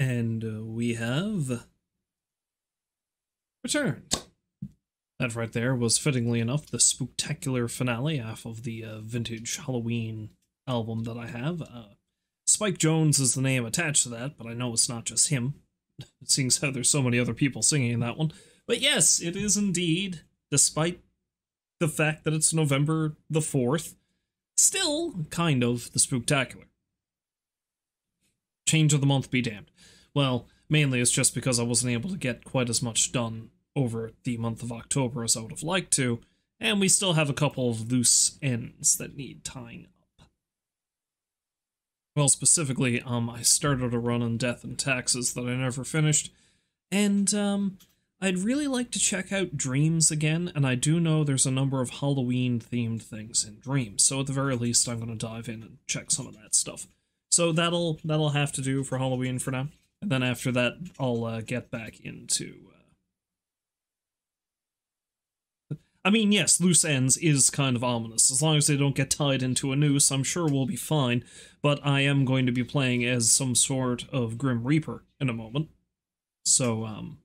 And we have returned. That right there was, fittingly enough, the Spooktacular finale off of the vintage Halloween album that I have. Spike Jones is the name attached to that, but I know it's not just him, seeing as how there's so many other people singing in that one. But yes, it is indeed, despite the fact that it's November the 4th, still kind of the Spooktacular. Change of the month be damned. Well, mainly it's just because I wasn't able to get quite as much done over the month of October as I would have liked to, and we still have a couple of loose ends that need tying up. Well, specifically, I started a run on Death and Taxes that I never finished, and I'd really like to check out Dreams again, and I do know there's a number of Halloween-themed things in Dreams, so at the very least I'm going to dive in and check some of that stuff. So that'll have to do for Halloween for now, and then after that I'll get back into... I mean, yes, loose ends is kind of ominous. As long as they don't get tied into a noose, I'm sure we'll be fine, but I am going to be playing as some sort of Grim Reaper in a moment. So,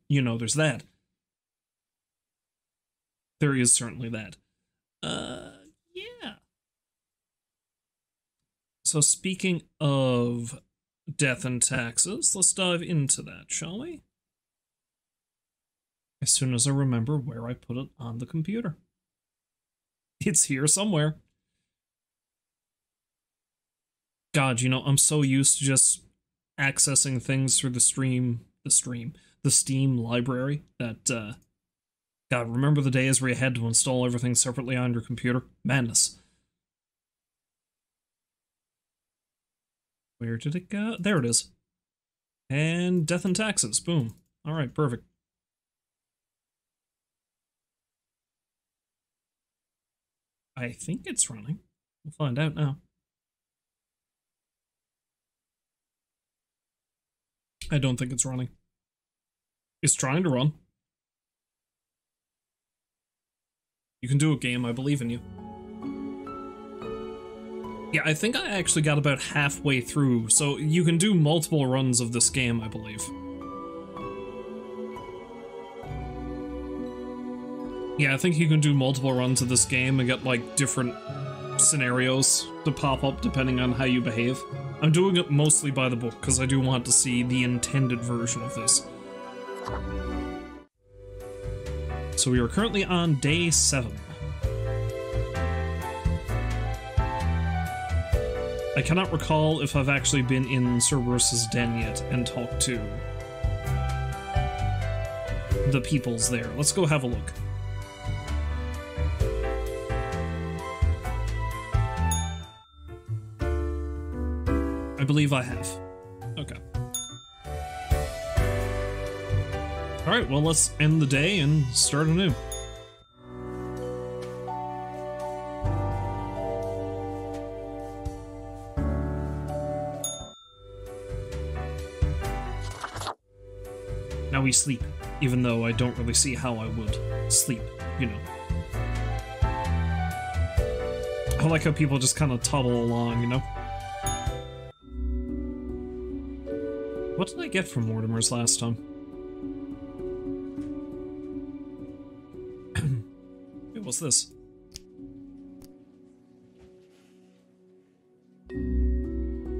you know, there's that. There is certainly that. Yeah. So speaking of Death and Taxes, let's dive into that, shall we? As soon as I remember where I put it on the computer. It's here somewhere. God, you know, I'm so used to just accessing things through the Steam library that, God, remember the days where you had to install everything separately on your computer? Madness. Where did it go? There it is. And Death and Taxes, boom. Alright, perfect. I think it's running. We'll find out now. I don't think it's running. It's trying to run. You can do a game, I believe in you. Yeah, I think I actually got about halfway through, so you can do multiple runs of this game, I believe. Yeah, I think you can do multiple runs of this game and get, like, different scenarios to pop up depending on how you behave. I'm doing it mostly by the book, because I do want to see the intended version of this. So we are currently on day 7. I cannot recall if I've actually been in Cerberus's den yet and talked to the peoples there. Let's go have a look. I believe I have. Okay. Alright, well, let's end the day and start anew. Now we sleep, even though I don't really see how I would sleep, you know. I like how people just kind of toddle along, you know? What did I get from Mortimer's last time? Hey, what's this?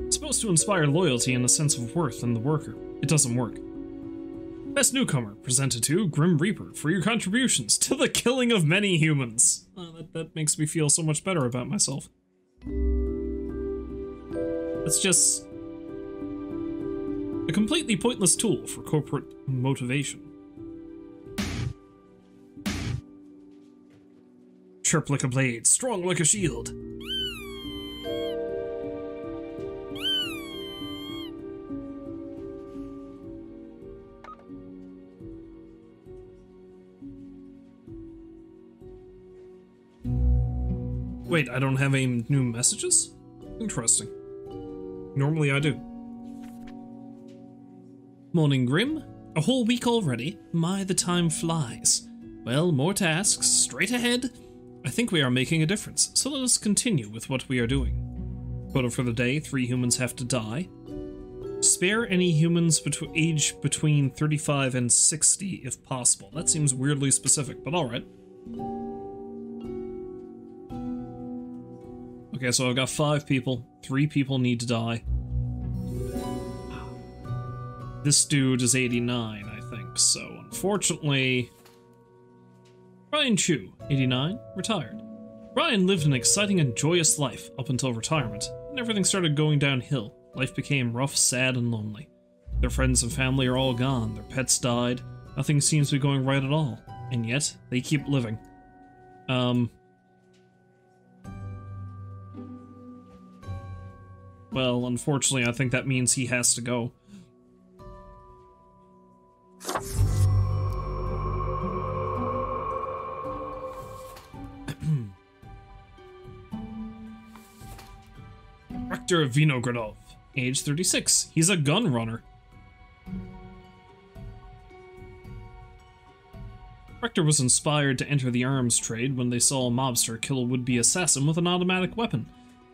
It's supposed to inspire loyalty and a sense of worth in the worker. It doesn't work. Best newcomer, presented to Grim Reaper for your contributions to the killing of many humans. That makes me feel so much better about myself. It's just a completely pointless tool for corporate motivation. Sharp like a blade, strong like a shield. Wait, I don't have any new messages? Interesting. Normally I do. Morning, Grim. A whole week already? My, the time flies. Well, more tasks, straight ahead. I think we are making a difference, so let us continue with what we are doing. Quota for the day, 3 humans have to die. Spare any humans aged between 35 and 60 if possible. That seems weirdly specific, but alright. Okay, so I've got 5 people. 3 people need to die. This dude is 89, I think, so unfortunately... Ryan Chu, 89, retired. Ryan lived an exciting and joyous life up until retirement, and everything started going downhill. Life became rough, sad, and lonely. Their friends and family are all gone, their pets died, nothing seems to be going right at all, and yet, they keep living. Well, unfortunately, I think that means he has to go. Rector Vinogradov, age 36. He's a gun runner. Rector was inspired to enter the arms trade when they saw a mobster kill a would-be assassin with an automatic weapon.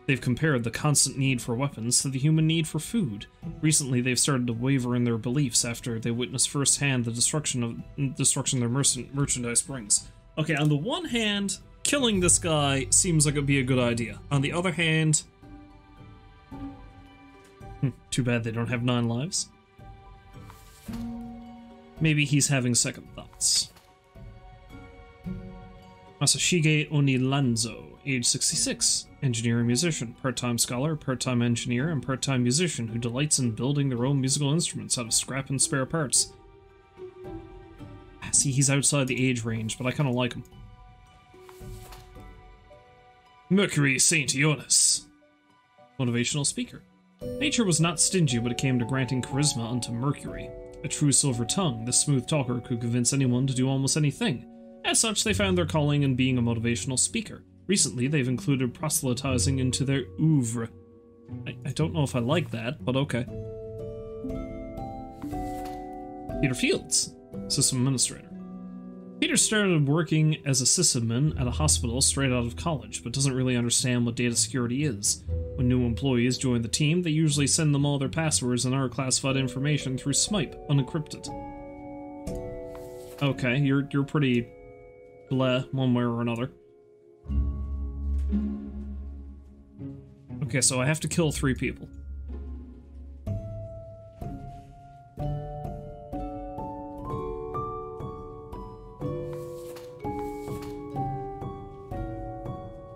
They've compared the constant need for weapons to the human need for food. Recently, they've started to waver in their beliefs after they witnessed firsthand the destruction their merchandise brings. Okay, on the one hand, killing this guy seems like it'd be a good idea. On the other hand... too bad they don't have 9 lives. Maybe he's having second thoughts. Masashige Onilanzo, age 66. Engineer and musician, part-time scholar, part-time engineer, and part-time musician who delights in building their own musical instruments out of scrap and spare parts. See, he's outside the age range, but I kind of like him. Mercury St. Ionis. Motivational speaker. Nature was not stingy when it came to granting charisma unto Mercury. A true silver tongue, this smooth talker could convince anyone to do almost anything. As such, they found their calling in being a motivational speaker. Recently, they've included proselytizing into their oeuvre. I don't know if I like that, but okay. Peter Fields, system administrator. Peter started working as a sysadmin at a hospital straight out of college, but doesn't really understand what data security is. When new employees join the team, they usually send them all their passwords and our classified information through Smipe, unencrypted. Okay, you're pretty bleh one way or another. Okay, so I have to kill 3 people.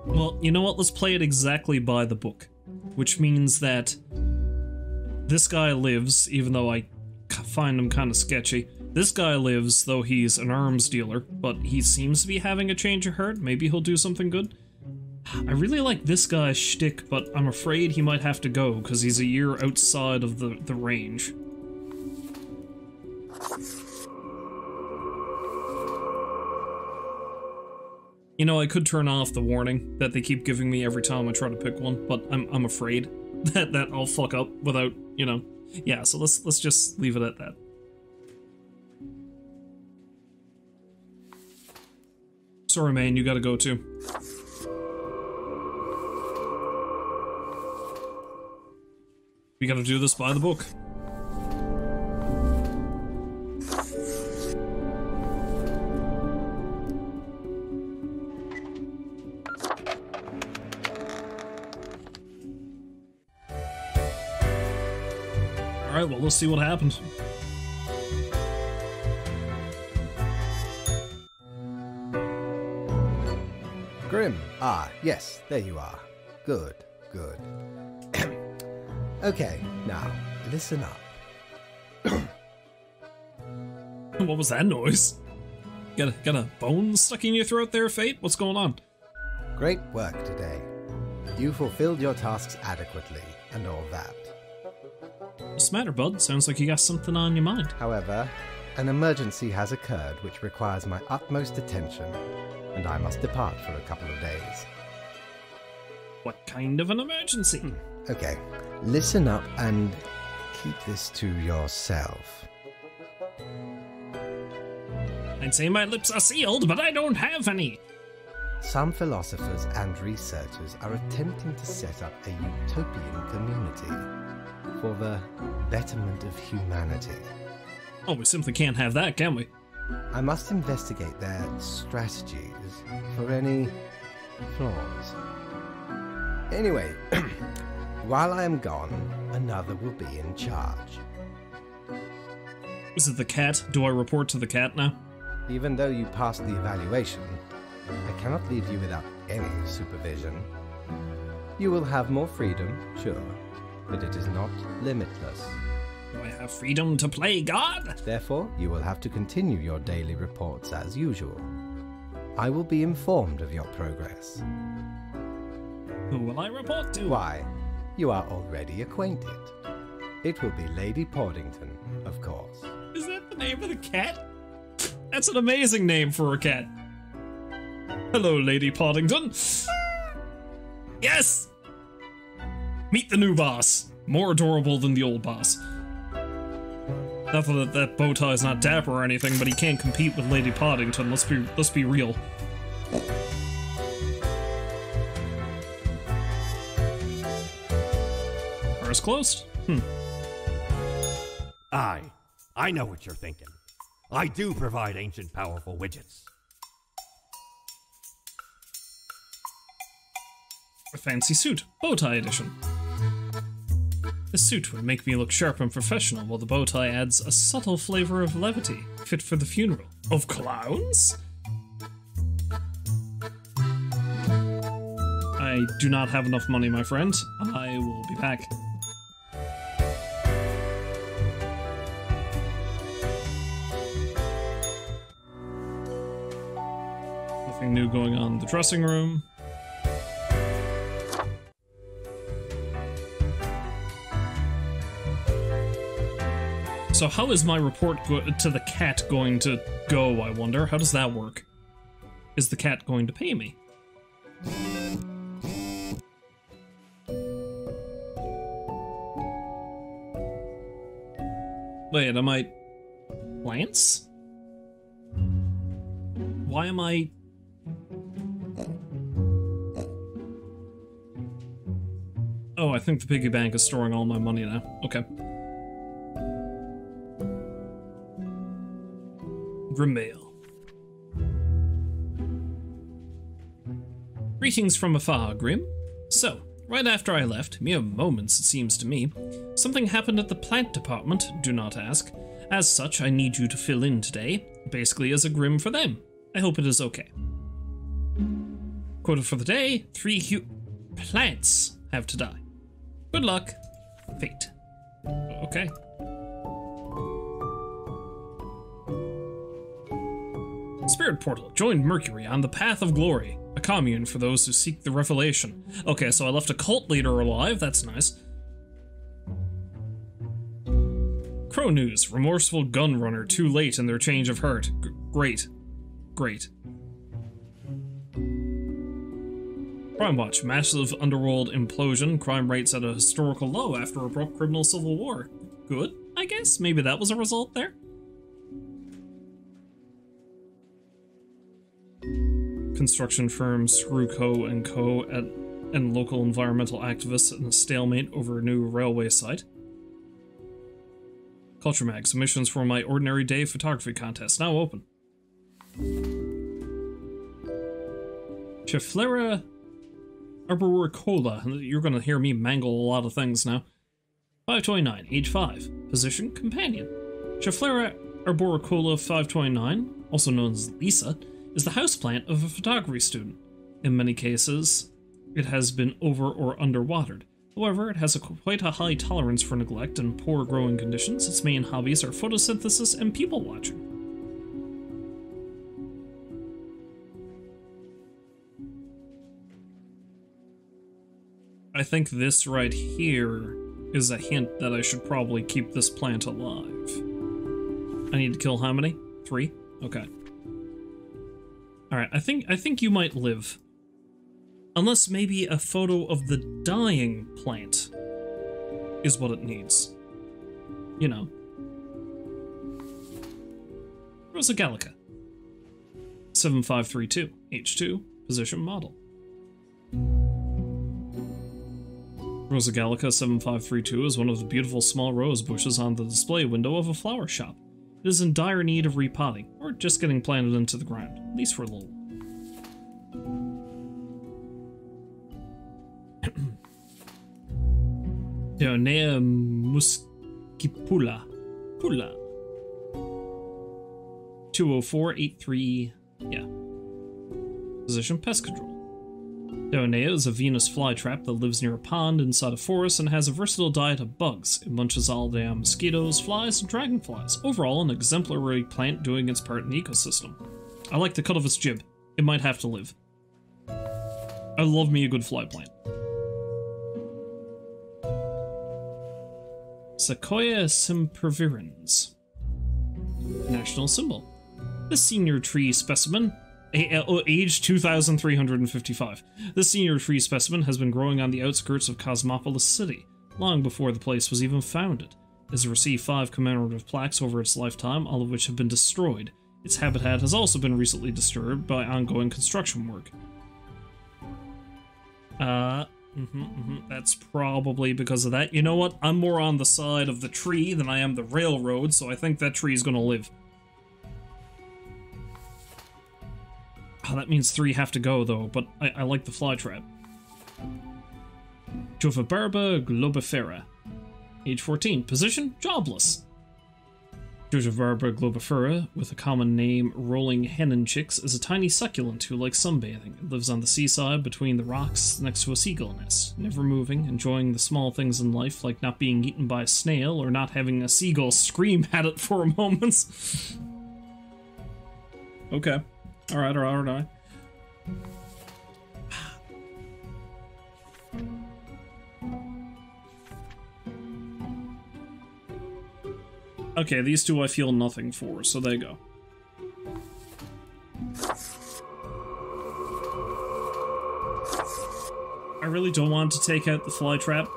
Well, you know what? Let's play it exactly by the book. Which means that this guy lives, even though I find him kind of sketchy. This guy lives, though he's an arms dealer, but he seems to be having a change of heart. Maybe he'll do something good. I really like this guy's shtick, but I'm afraid he might have to go, because he's a year outside of the range. You know, I could turn off the warning that they keep giving me every time I try to pick one, but I'm afraid that I'll fuck up without, you know... Yeah, so let's just leave it at that. Sorry, man, you gotta go too. We gotta do this by the book. Alright, well, let's see what happens. Grim. Ah, yes, there you are. Good, good. Okay, now, listen up. What was that noise? Got a bone stuck in your throat there, Fate? What's going on? Great work today. You fulfilled your tasks adequately, and all that. What's the matter, bud? Sounds like you got something on your mind. However, an emergency has occurred which requires my utmost attention, and I must depart for a couple of days. What kind of an emergency? Okay, listen up and keep this to yourself. I'd say my lips are sealed, but I don't have any. Some philosophers and researchers are attempting to set up a utopian community for the betterment of humanity. Oh, we simply can't have that, can we? I must investigate their strategies for any flaws. Anyway, while I am gone, another will be in charge. Is it the cat? Do I report to the cat now? Even though you passed the evaluation, I cannot leave you without any supervision. You will have more freedom, sure, but it is not limitless. Do I have freedom to play God? Therefore, you will have to continue your daily reports as usual. I will be informed of your progress. Who will I report to? Why, you are already acquainted. It will be Lady Poddington, of course. Is that the name of the cat? That's an amazing name for a cat. Hello, Lady Poddington. Yes! Meet the new boss. More adorable than the old boss. Not that bow tie is not dapper or anything, but he can't compete with Lady Poddington. Let's be real. Doors closed. I know what you're thinking. I do provide ancient powerful widgets. A fancy suit, bow tie edition. This suit would make me look sharp and professional, while the bow tie adds a subtle flavor of levity, fit for the funeral of clowns? I do not have enough money, my friend. I will be back. Nothing new going on in the dressing room. So how is my report to the cat going to go, I wonder? How does that work? Is the cat going to pay me? Wait, am I... Plants? Why am I... Oh, I think the piggy bank is storing all my money now. Okay. Grimmail. Greetings from afar, Grim. So, right after I left, mere moments it seems to me, something happened at the plant department, do not ask. As such, I need you to fill in today, basically as a Grim for them. I hope it is okay. Quota for the day, 3 plants have to die. Good luck. Fate. Okay. Spirit Portal. Joined Mercury on the Path of Glory. A commune for those who seek the revelation. Okay, so I left a cult leader alive. That's nice. Crow News. Remorseful gun runner too late in their change of heart. Great. Great. Crime Watch. Massive underworld implosion. Crime rates at a historical low after a abrupt criminal civil war. Good, I guess. Maybe that was a result there. Construction firms Screw Co. and Co. and local environmental activists in a stalemate over a new railway site. Culture Mag. Submissions for my ordinary day photography contest now open. Chiflera arboricola. You're gonna hear me mangle a lot of things now. 529, age 5. Position, companion. Chiflera arboricola 529, also known as Lisa, is the houseplant of a photography student. In many cases, it has been over or underwatered. However, it has quite a high tolerance for neglect and poor growing conditions. Its main hobbies are photosynthesis and people watching. I think this right here is a hint that I should probably keep this plant alive. I need to kill how many? 3? Okay. Alright, I think you might live. Unless maybe a photo of the dying plant is what it needs. You know. Rosa Gallica. 7532, H2, position model. Rosa Gallica 7532 is one of the beautiful small rose bushes on the display window of a flower shop. It is in dire need of repotting, or just getting planted into the ground, at least for a little. Deonea muscipula. Pula. 20483. Yeah. Position pest control. Deonea is a Venus flytrap that lives near a pond inside a forest and has a versatile diet of bugs. It munches all day on mosquitoes, flies, and dragonflies. Overall, an exemplary plant doing its part in the ecosystem. I like the cut of its jib. It might have to live. I love me a good fly plant. Sequoia sempervirens. National symbol. This senior tree specimen, age 2,355. This senior tree specimen has been growing on the outskirts of Cosmopolis City, long before the place was even founded. It has received 5 commemorative plaques over its lifetime, all of which have been destroyed. Its habitat has also been recently disturbed by ongoing construction work. That's probably because of that. You know what? I'm more on the side of the tree than I am the railroad, so I think that tree is gonna live. Oh, that means 3 have to go, though, but I like the flytrap. Jovabarba globifera. Age 14. Position? Jobless. Jovabarba globifera, with a common name Rolling Hennin Chicks, is a tiny succulent who likes sunbathing. It lives on the seaside between the rocks next to a seagull nest, never moving, enjoying the small things in life like not being eaten by a snail or not having a seagull scream at it for a moment. Okay. Alright. Okay, these two I feel nothing for, so there you go. I really don't want to take out the fly trap,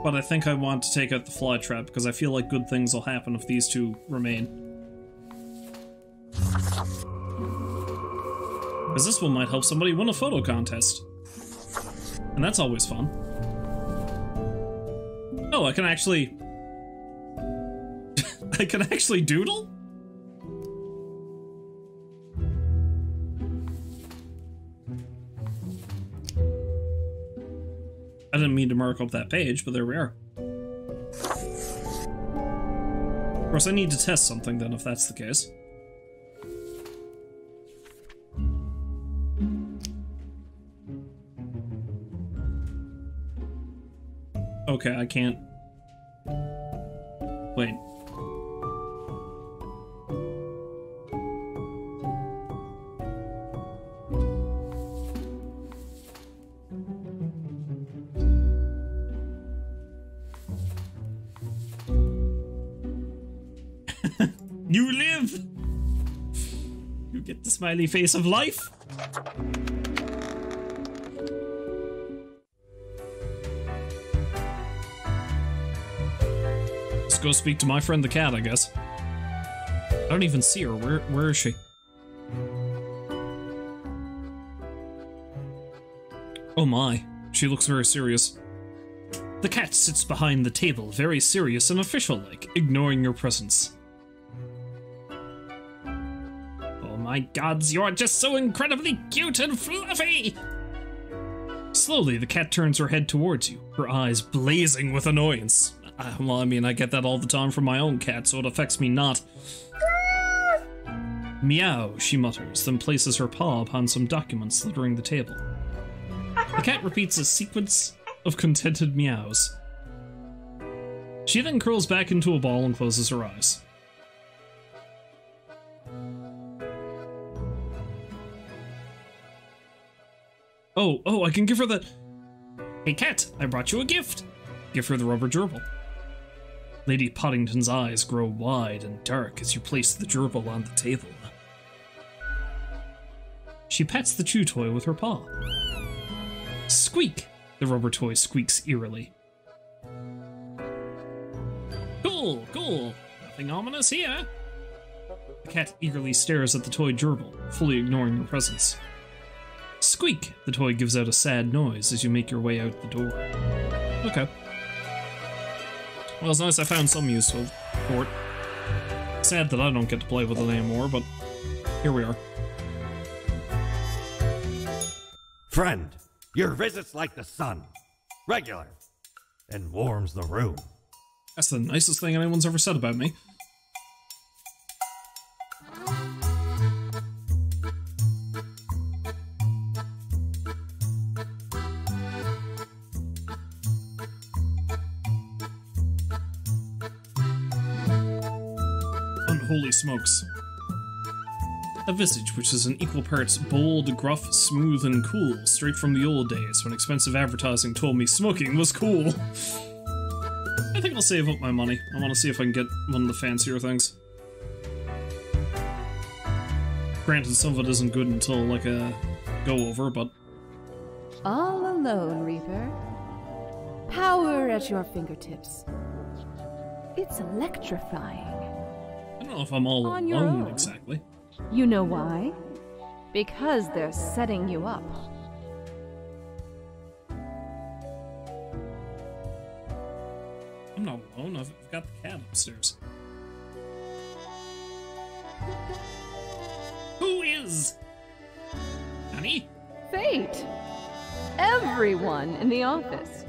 but I think I want to take out the fly trap because I feel like good things will happen if these two remain. Because this one might help somebody win a photo contest. And that's always fun. Oh, I can actually... I can actually doodle? I didn't mean to mark up that page, but there we are. Of course, I need to test something then, if that's the case. Okay, I can't... Wait. You live! You get the smiley face of life! Let's go speak to my friend the cat, I guess. I don't even see her. Where is she? Oh my, she looks very serious. The cat sits behind the table, very serious and official-like, ignoring your presence. Oh my gods, you are just so incredibly cute and fluffy! Slowly, the cat turns her head towards you, her eyes blazing with annoyance. Well, I mean, I get that all the time from my own cat, so it affects me not. Meow, she mutters, then places her paw upon some documents littering the table. The cat repeats a sequence of contented meows. She then curls back into a ball and closes her eyes. Oh, I can give her the... Hey cat, I brought you a gift. Give her the rubber gerbil. Lady Poddington's eyes grow wide and dark as you place the gerbil on the table. She pats the chew toy with her paw. Squeak! The rubber toy squeaks eerily. Cool. Nothing ominous here. The cat eagerly stares at the toy gerbil, fully ignoring your presence. Squeak! The toy gives out a sad noise as you make your way out the door. Okay. Well, it's nice I found some use for it. Sad that I don't get to play with it anymore, but here we are. Friend, your visit's like the sun. Regular. And warms the room. That's the nicest thing anyone's ever said about me. Unholy smokes. A visage which is in equal parts bold, gruff, smooth, and cool, straight from the old days when expensive advertising told me smoking was cool. I think I'll save up my money. I want to see if I can get one of the fancier things. Granted, some of it isn't good until, like, a go-over, but... All alone, Reaper. Power at your fingertips. It's electrifying. I don't know if I'm all On your alone, own. exactly. You know why? Because they're setting you up. I'm not alone. I've got the cat upstairs. Who is? Honey? Fate! Everyone in the office.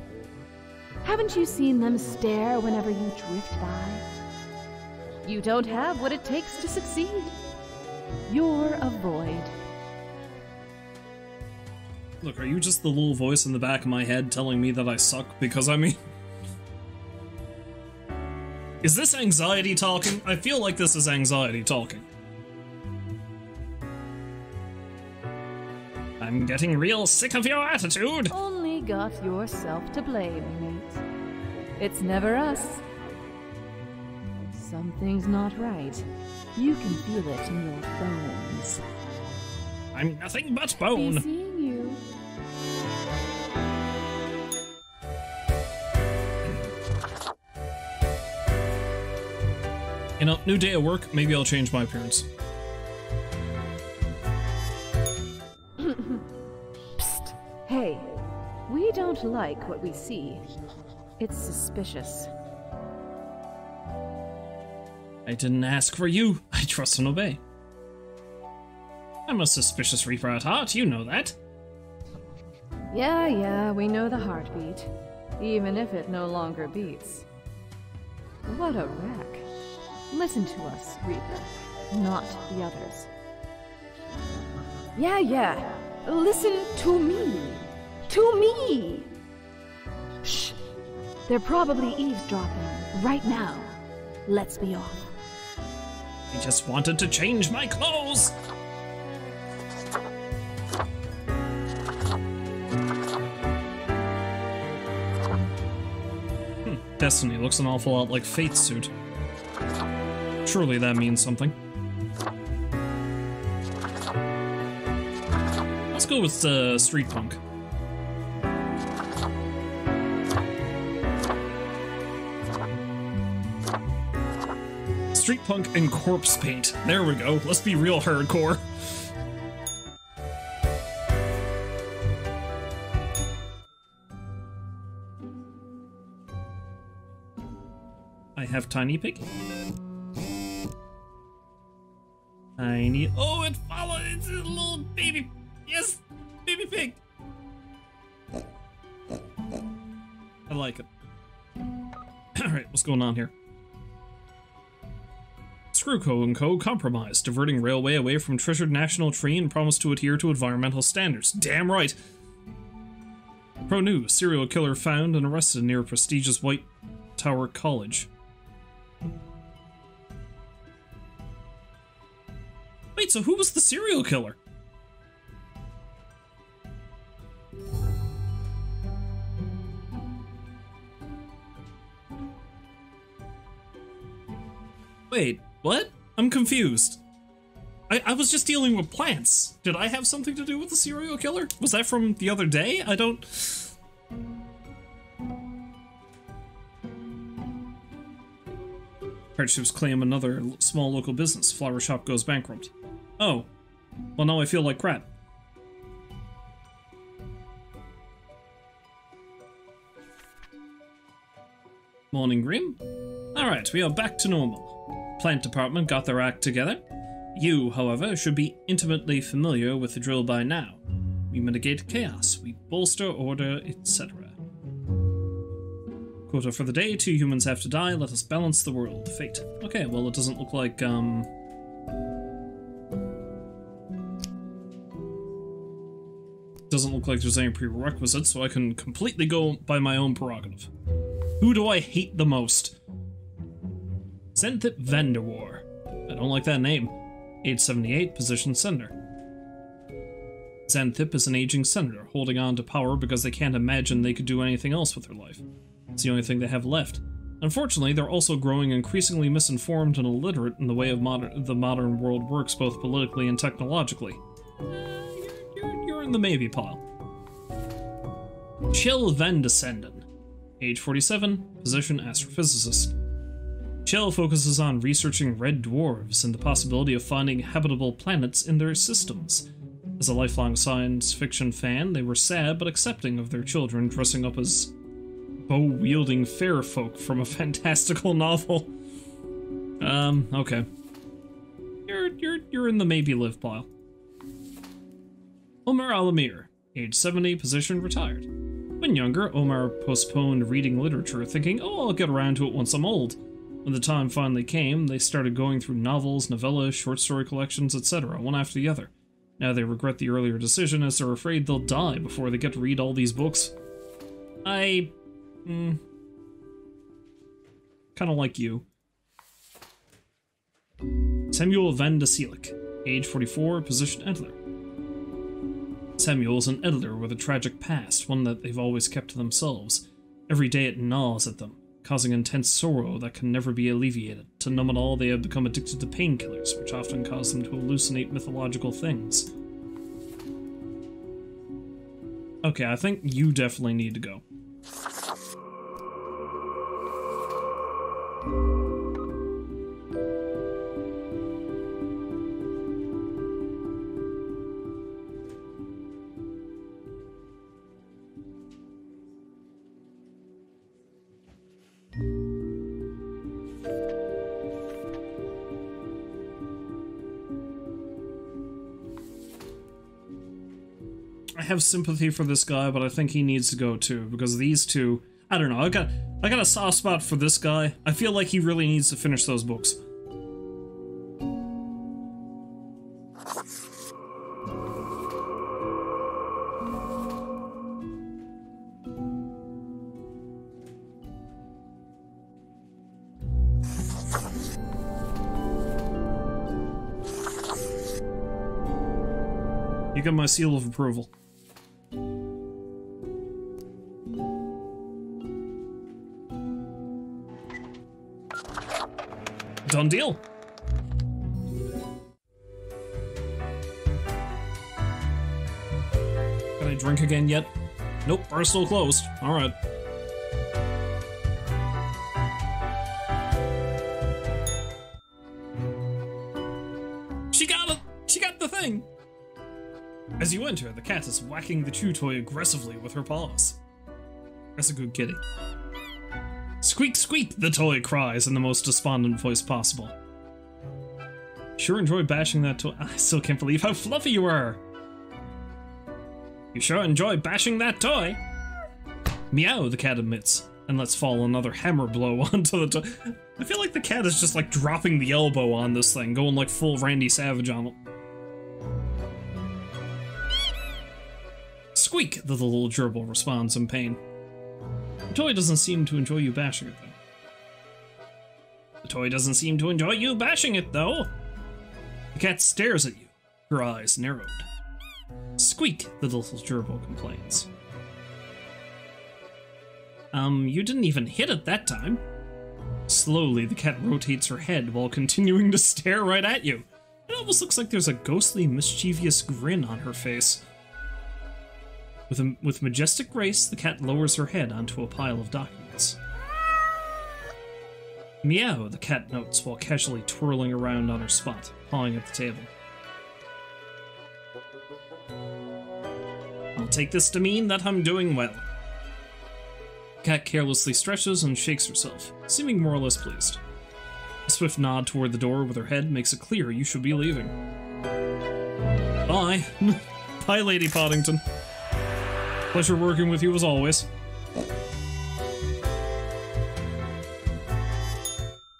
Haven't you seen them stare whenever you drift by? You don't have what it takes to succeed. You're a void. Look, are you just the little voice in the back of my head telling me that I suck? Because, I mean... Is this anxiety talking? I feel like this is anxiety talking. I'm getting real sick of your attitude! Only got yourself to blame, mate. It's never us. Something's not right. You can feel it in your bones. I'm nothing but Be bone. seeing you. You know, new day at work, maybe I'll change my appearance. Psst. Hey, we don't like what we see. It's suspicious. I didn't ask for you. I trust and obey. I'm a suspicious Reaper at heart, you know that. Yeah, we know the heartbeat. Even if it no longer beats. What a wreck. Listen to us, Reaper, not the others. Yeah. Listen to me. To me! Shh. They're probably eavesdropping right now. Let's be off. I just wanted to change my clothes. Destiny looks an awful lot like Fate's suit. Surely that means something. Let's go with Street Punk. Street Punk and corpse paint. There we go. Let's be real hardcore. I have Tiny Pig. Tiny. Oh, it followed. It's a little baby. Yes, baby pig. I like it. Alright, what's going on here? Screwco & Co. compromised, diverting railway away from treasured national tree and promised to adhere to environmental standards. Damn right! Pro News, serial killer found and arrested near prestigious White Tower College. Wait, so who was the serial killer? Wait, what? I'm confused. I was just dealing with plants. Did I have something to do with the serial killer? Was that from the other day? I don't... Hardships claim another small local business. Flower shop goes bankrupt. Oh. Well, now I feel like crap. Morning, Grim. Alright, we are back to normal. Plant department got their act together. You, however, should be intimately familiar with the drill by now. We mitigate chaos, we bolster order, etc. Quota for the day, 2 humans have to die, let us balance the world. Fate. Okay, well it doesn't look like, doesn't look like there's any prerequisites, so I can completely go by my own prerogative. Who do I hate the most? Zenthip Vanderwar. I don't like that name. Age 78, position senator. Zenthip is an aging senator, holding on to power because they can't imagine they could do anything else with their life. It's the only thing they have left. Unfortunately, they're also growing increasingly misinformed and illiterate in the way of the modern world works, both politically and technologically. You're in the maybe pile. Chill Van Descenden. Age 47, position astrophysicist. Chill focuses on researching red dwarves and the possibility of finding habitable planets in their systems. As a lifelong science fiction fan, they were sad but accepting of their children dressing up as bow-wielding fair folk from a fantastical novel. Okay. You're in the maybe live pile. Omar Alamir, age 70, position retired. When younger, Omar postponed reading literature, thinking, oh, I'll get around to it once I'm old. When the time finally came, they started going through novels, novellas, short story collections, etc., one after the other. Now they regret the earlier decision as they're afraid they'll die before they get to read all these books. Kinda like you. Samuel Van de Selig, age 44, position editor. Samuel is an editor with a tragic past, one that they've always kept to themselves. Every day it gnaws at them, causing intense sorrow that can never be alleviated. To numb it all, they have become addicted to painkillers, which often cause them to hallucinate mythological things. Okay, I think you definitely need to go. I have sympathy for this guy, but I think he needs to go too, because these two, I don't know, I got a soft spot for this guy. I feel like he really needs to finish those books. You got my seal of approval. Done deal. Can I drink again yet? Nope, bar's still closed. Alright. She got it! She got the thing! As you enter, the cat is whacking the chew toy aggressively with her paws. That's a good kitty. Squeak, squeak, the toy cries in the most despondent voice possible. Sure enjoy bashing that toy. I still can't believe how fluffy you are. You sure enjoy bashing that toy. Meow, the cat admits, and lets fall another hammer blow onto the toy. I feel like the cat is just like dropping the elbow on this thing, going like full Randy Savage on it. Squeak, the little gerbil responds in pain. The toy doesn't seem to enjoy you bashing it, though. The toy doesn't seem to enjoy you bashing it, though. The cat stares at you, her eyes narrowed. Squeak, the little gerbil complains. You didn't even hit it that time. Slowly, the cat rotates her head while continuing to stare right at you. It almost looks like there's a ghostly, mischievous grin on her face. With majestic grace, the cat lowers her head onto a pile of documents. Meow, the cat notes while casually twirling around on her spot, pawing at the table. I'll take this to mean that I'm doing well. Cat carelessly stretches and shakes herself, seeming more or less pleased. A swift nod toward the door with her head makes it clear you should be leaving. Bye. Bye, Lady Poddington. Pleasure working with you as always.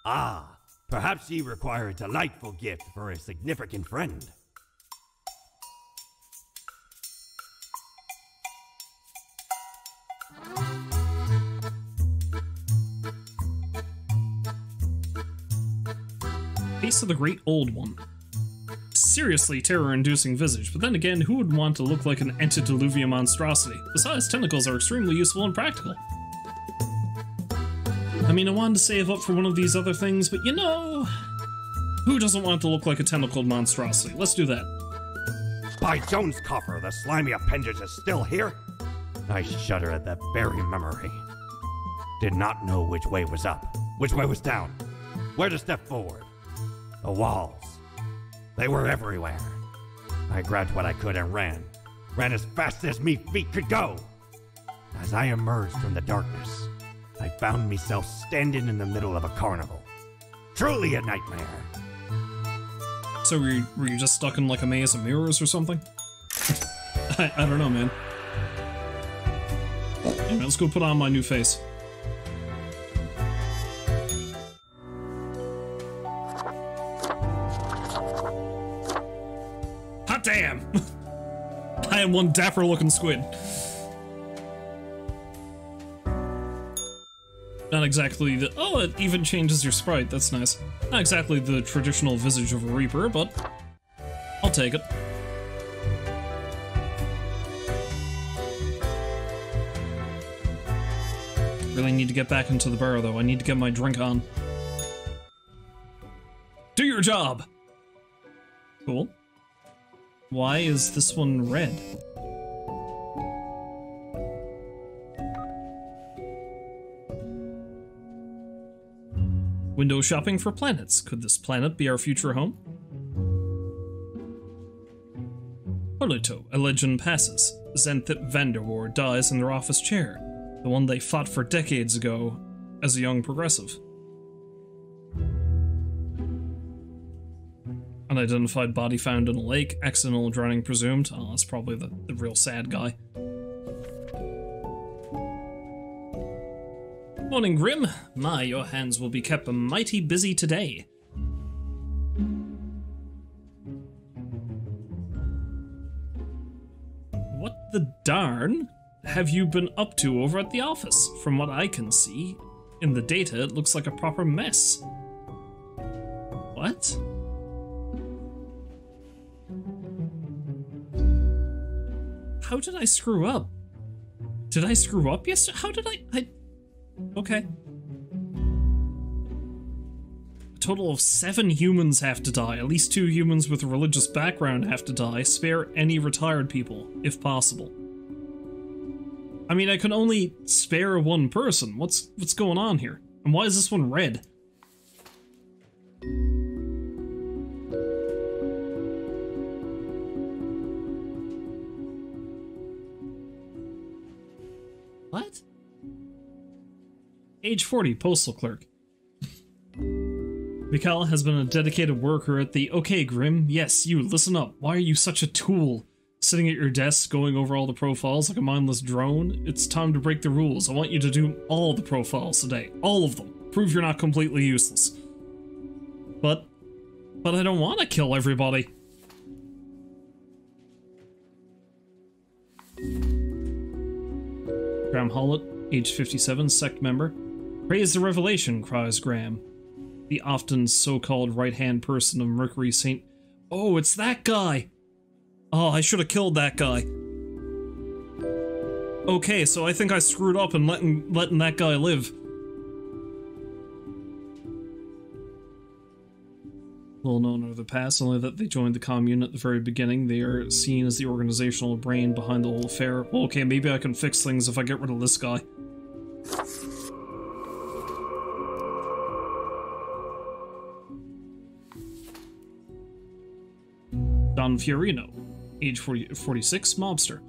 Ah, perhaps ye require a delightful gift for a significant friend. Face of the Great Old One. Seriously terror-inducing visage, but then again, who would want to look like an antediluvian monstrosity? Besides, tentacles are extremely useful and practical. I mean, I wanted to save up for one of these other things, but you know... Who doesn't want to look like a tentacled monstrosity? Let's do that. By Jones' coffer, the slimy appendage is still here? I shudder at that very memory. Did not know which way was up, which way was down, where to step forward. The walls. They were everywhere. I grabbed what I could and ran. Ran as fast as me feet could go. As I emerged from the darkness, I found myself standing in the middle of a carnival. Truly a nightmare. So were you just stuck in like a maze of mirrors or something? I don't know, man. Anyway, let's go put on my new face. Hot damn! I am one dapper looking squid. Not exactly the— oh, it even changes your sprite, that's nice. Not exactly the traditional visage of a reaper, but I'll take it. Really need to get back into the bar though, I need to get my drink on. Do your job! Cool. Why is this one red? Window shopping for planets. Could this planet be our future home? Holuto, a legend passes. Zenthip Vanderwar dies in their office chair, the one they fought for decades ago as a young progressive. Unidentified body found in a lake, accidental drowning presumed. Oh, that's probably the real sad guy. Morning, Grim. My, your hands will be kept mighty busy today. What the darn have you been up to over at the office? From what I can see, in the data, it looks like a proper mess. What? How did I screw up? Did I screw up yesterday? How did I... Okay. A total of 7 humans have to die. At least 2 humans with a religious background have to die. Spare any retired people, if possible. I mean, I can only spare 1 person. What's going on here? And why is this one red? What? Age 40, postal clerk. Mikhail has been a dedicated worker at the— Okay, Grim, yes, you, listen up. Why are you such a tool? Sitting at your desk, going over all the profiles like a mindless drone? It's time to break the rules. I want you to do all the profiles today. All of them. Prove you're not completely useless. But I don't want to kill everybody. Graham Hollett, age 57, sect member. Praise the revelation, cries Graham. The often so-called right-hand person of Mercury Saint— Oh, it's that guy! Oh, I should have killed that guy. Okay, so I think I screwed up in letting that guy live. Little known of the past, only that they joined the commune at the very beginning. They are seen as the organizational brain behind the whole affair. Well, okay, maybe I can fix things if I get rid of this guy. Don Fiorino, age 46, mobster.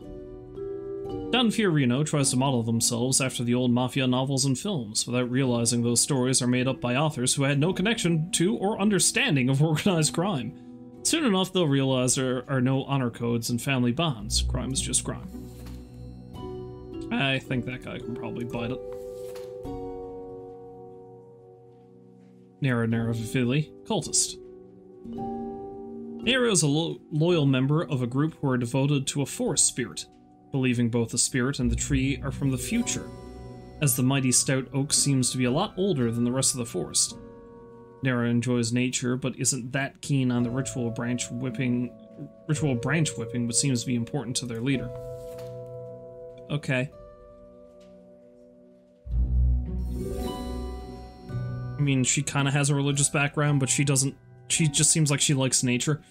Dan Fiorino tries to model themselves after the old mafia novels and films, without realizing those stories are made up by authors who had no connection to or understanding of organized crime. Soon enough, they'll realize there are no honor codes and family bonds. Crime is just crime. I think that guy can probably bite it. Nera Neravili, cultist. Nera is a loyal member of a group who are devoted to a forest spirit, believing both the spirit and the tree are from the future, as the mighty stout oak seems to be a lot older than the rest of the forest. Nera enjoys nature, but isn't that keen on the ritual branch whipping, which seems to be important to their leader. Okay. I mean, she kind of has a religious background, but she doesn't. She just seems like she likes nature.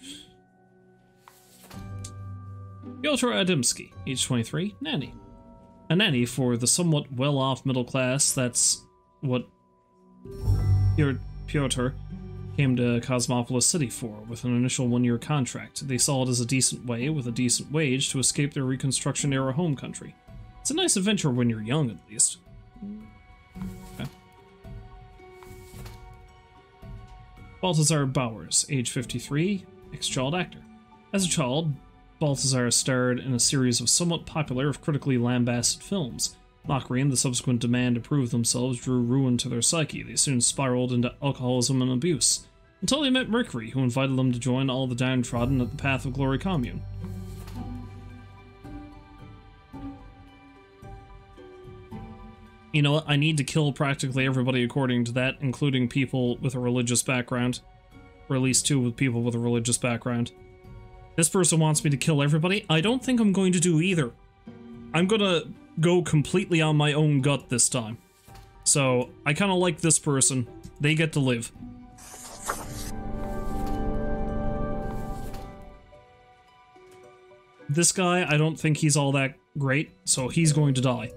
Piotr Adamski, age 23, nanny. A nanny for the somewhat well-off middle class. That's what Piotr came to Cosmopolis City for, with an initial one-year contract. They saw it as a decent way, with a decent wage, to escape their Reconstruction-era home country. It's a nice adventure when you're young, at least. Okay. Balthazar Bowers, age 53, ex-child actor. As a child, Balthazar starred in a series of somewhat popular, if critically lambasted films. Mockery and the subsequent demand to prove themselves drew ruin to their psyche. They soon spiraled into alcoholism and abuse, until they met Mercury, who invited them to join all the downtrodden at the Path of Glory commune. You know what? I need to kill practically everybody according to that, including people with a religious background. Or at least 2 with people with a religious background. This person wants me to kill everybody. I don't think I'm going to do either. I'm gonna go completely on my own gut this time. So, I kind of like this person. They get to live. This guy, I don't think he's all that great, so he's going to die.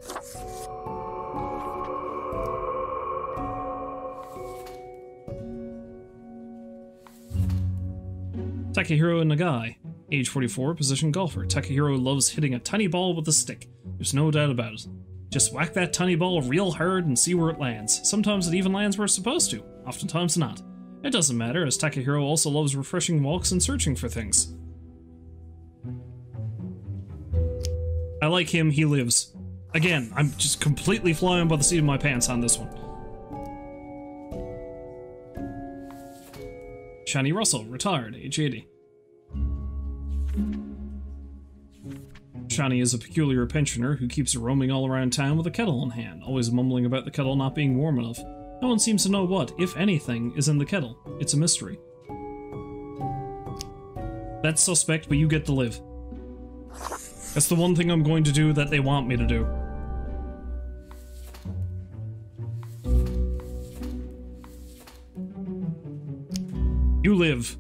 Takahiro Nagai, age 44, position golfer. Takahiro loves hitting a tiny ball with a stick. There's no doubt about it. Just whack that tiny ball real hard and see where it lands. Sometimes it even lands where it's supposed to, oftentimes not. It doesn't matter, as Takahiro also loves refreshing walks and searching for things. I like him, he lives. Again, I'm just completely flying by the seat of my pants on this one. Shani Russell, retired, age 80. Shani is a peculiar pensioner who keeps roaming all around town with a kettle in hand, always mumbling about the kettle not being warm enough. No one seems to know what, if anything, is in the kettle. It's a mystery. That's suspect, but you get to live. That's the one thing I'm going to do that they want me to do. You live.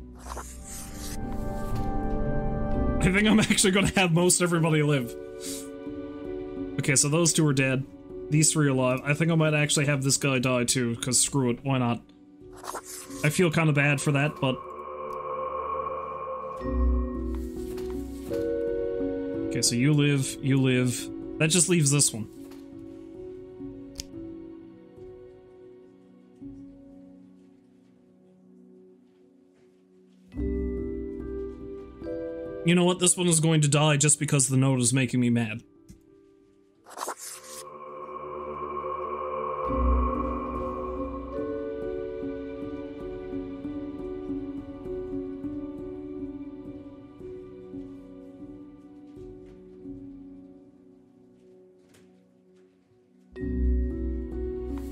I think I'm actually going to have most everybody live. Okay, so those 2 are dead. These 3 are alive. I think I might actually have this guy die too, because screw it, why not? I feel kind of bad for that, but... Okay, so you live, you live. That just leaves this one. You know what? This one is going to die just because the note is making me mad.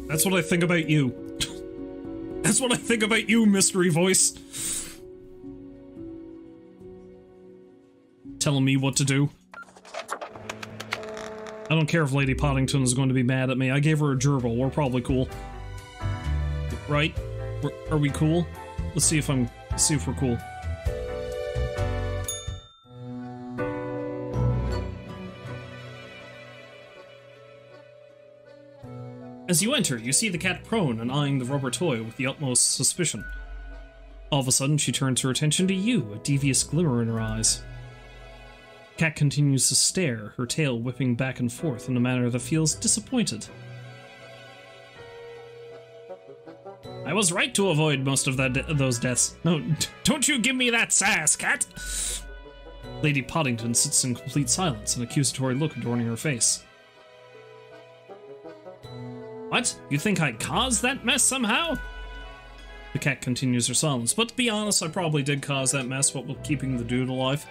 That's what I think about you. That's what I think about you, mystery voice. Telling me what to do. I don't care if Lady Poddington is going to be mad at me. I gave her a gerbil. We're probably cool. Right? Are we cool? Let's see if we're cool. As you enter, you see the cat prone and eyeing the rubber toy with the utmost suspicion. All of a sudden, she turns her attention to you, a devious glimmer in her eyes. Cat continues to stare, her tail whipping back and forth in a manner that feels disappointed. I was right to avoid most of those deaths. No, don't you give me that sass, Cat! Lady Poddington sits in complete silence, an accusatory look adorning her face. What? You think I caused that mess somehow? The cat continues her silence, but to be honest, I probably did cause that mess, what with keeping the dude alive.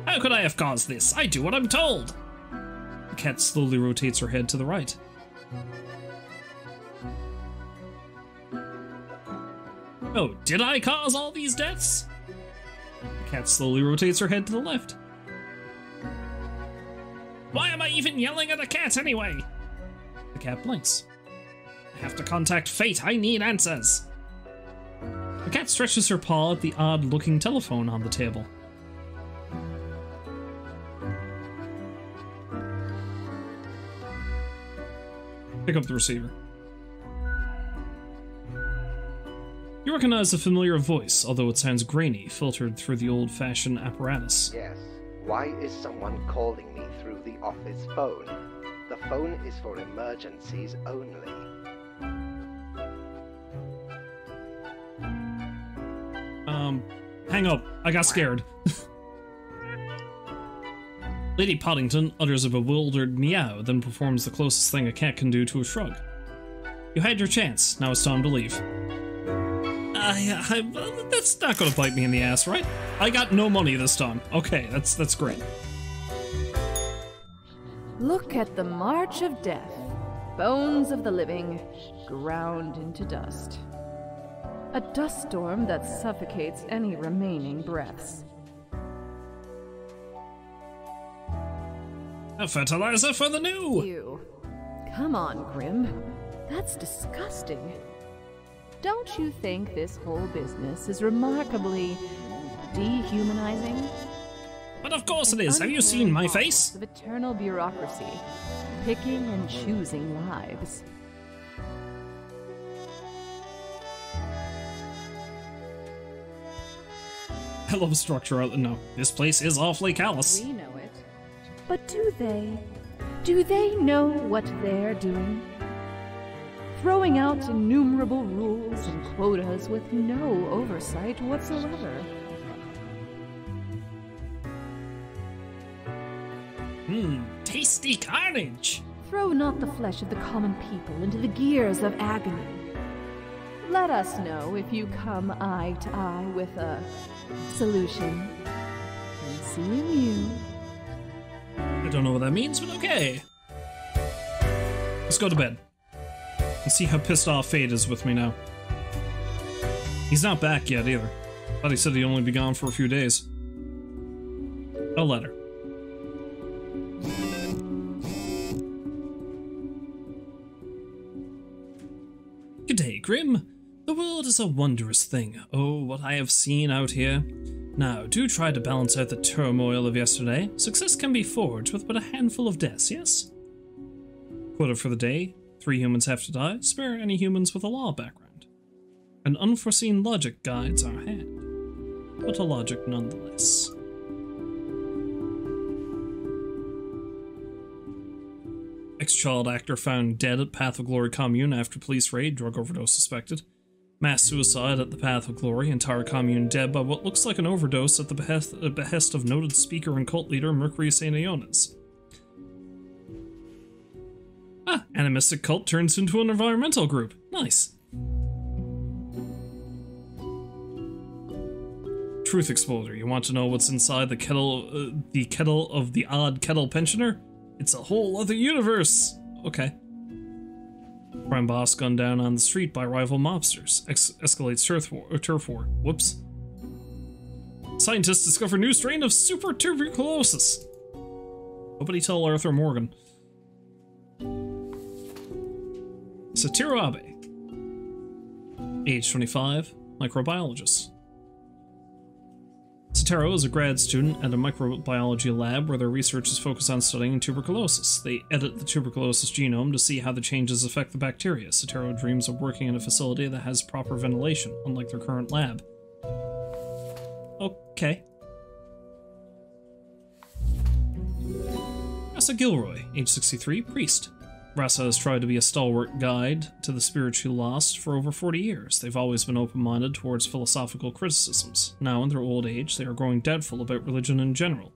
How could I have caused this? I do what I'm told! The cat slowly rotates her head to the right. Oh, did I cause all these deaths? The cat slowly rotates her head to the left. Why am I even yelling at a cat anyway? The cat blinks. I have to contact fate. I need answers. The cat stretches her paw at the odd-looking telephone on the table. Pick up the receiver. You recognize a familiar voice, although it sounds grainy, filtered through the old-fashioned apparatus. Yes. Why is someone calling me through the office phone? The phone is for emergencies only. Hang up. I got scared. Lady Poddington utters a bewildered meow, then performs the closest thing a cat can do to a shrug. You had your chance. Now it's time to leave. That's not gonna bite me in the ass, right? I got no money this time. Okay, that's great. Look at the march of death. Bones of the living, ground into dust. A dust storm that suffocates any remaining breaths. A fertilizer for the new! Ew. Come on, Grim. That's disgusting. Don't you think this whole business is remarkably dehumanizing? But of course it is. Have you seen my face? Of eternal bureaucracy, picking and choosing lives. I love structure. No, this place is awfully callous. We know it. But do they? Do they know what they're doing? Throwing out innumerable rules and quotas with no oversight whatsoever. Tasty carnage! Throw not the flesh of the common people into the gears of agony. Let us know if you come eye to eye with a solution. And seeing you. I don't know what that means, but okay. Let's go to bed. And see how pissed off Fate is with me now. He's not back yet either. Thought he said he'd only be gone for a few days. A letter. Good day, Grim. The world is a wondrous thing. Oh, what I have seen out here. Now, do try to balance out the turmoil of yesterday. Success can be forged with but a handful of deaths, yes? Quota for the day. 3 humans have to die. Spare any humans with a law background. An unforeseen logic guides our hand. But a logic nonetheless. Ex-child actor found dead at Path of Glory commune after police raid. Drug overdose suspected. Mass suicide at the Path of Glory. Entire commune dead by what looks like an overdose at the behest of noted speaker and cult leader Mercury St. Ionis. Ah, animistic cult turns into an environmental group. Nice. Truth Exploder. You want to know what's inside the kettle of the odd kettle pensioner? It's a whole other universe. Okay. Crime boss gunned down on the street by rival mobsters. Escalates turf war. Whoops. Scientists discover new strain of super tuberculosis. Nobody tell Arthur Morgan. Satoru Abe. Age 25. Microbiologist. Satoru is a grad student at a microbiology lab where their research is focused on studying tuberculosis. They edit the tuberculosis genome to see how the changes affect the bacteria. Satoru dreams of working in a facility that has proper ventilation, unlike their current lab. Okay. Rasa Gilroy, age 63, priest. Rasa has tried to be a stalwart guide to the spiritually lost for over 40 years. They've always been open-minded towards philosophical criticisms. Now, in their old age, they are growing doubtful about religion in general.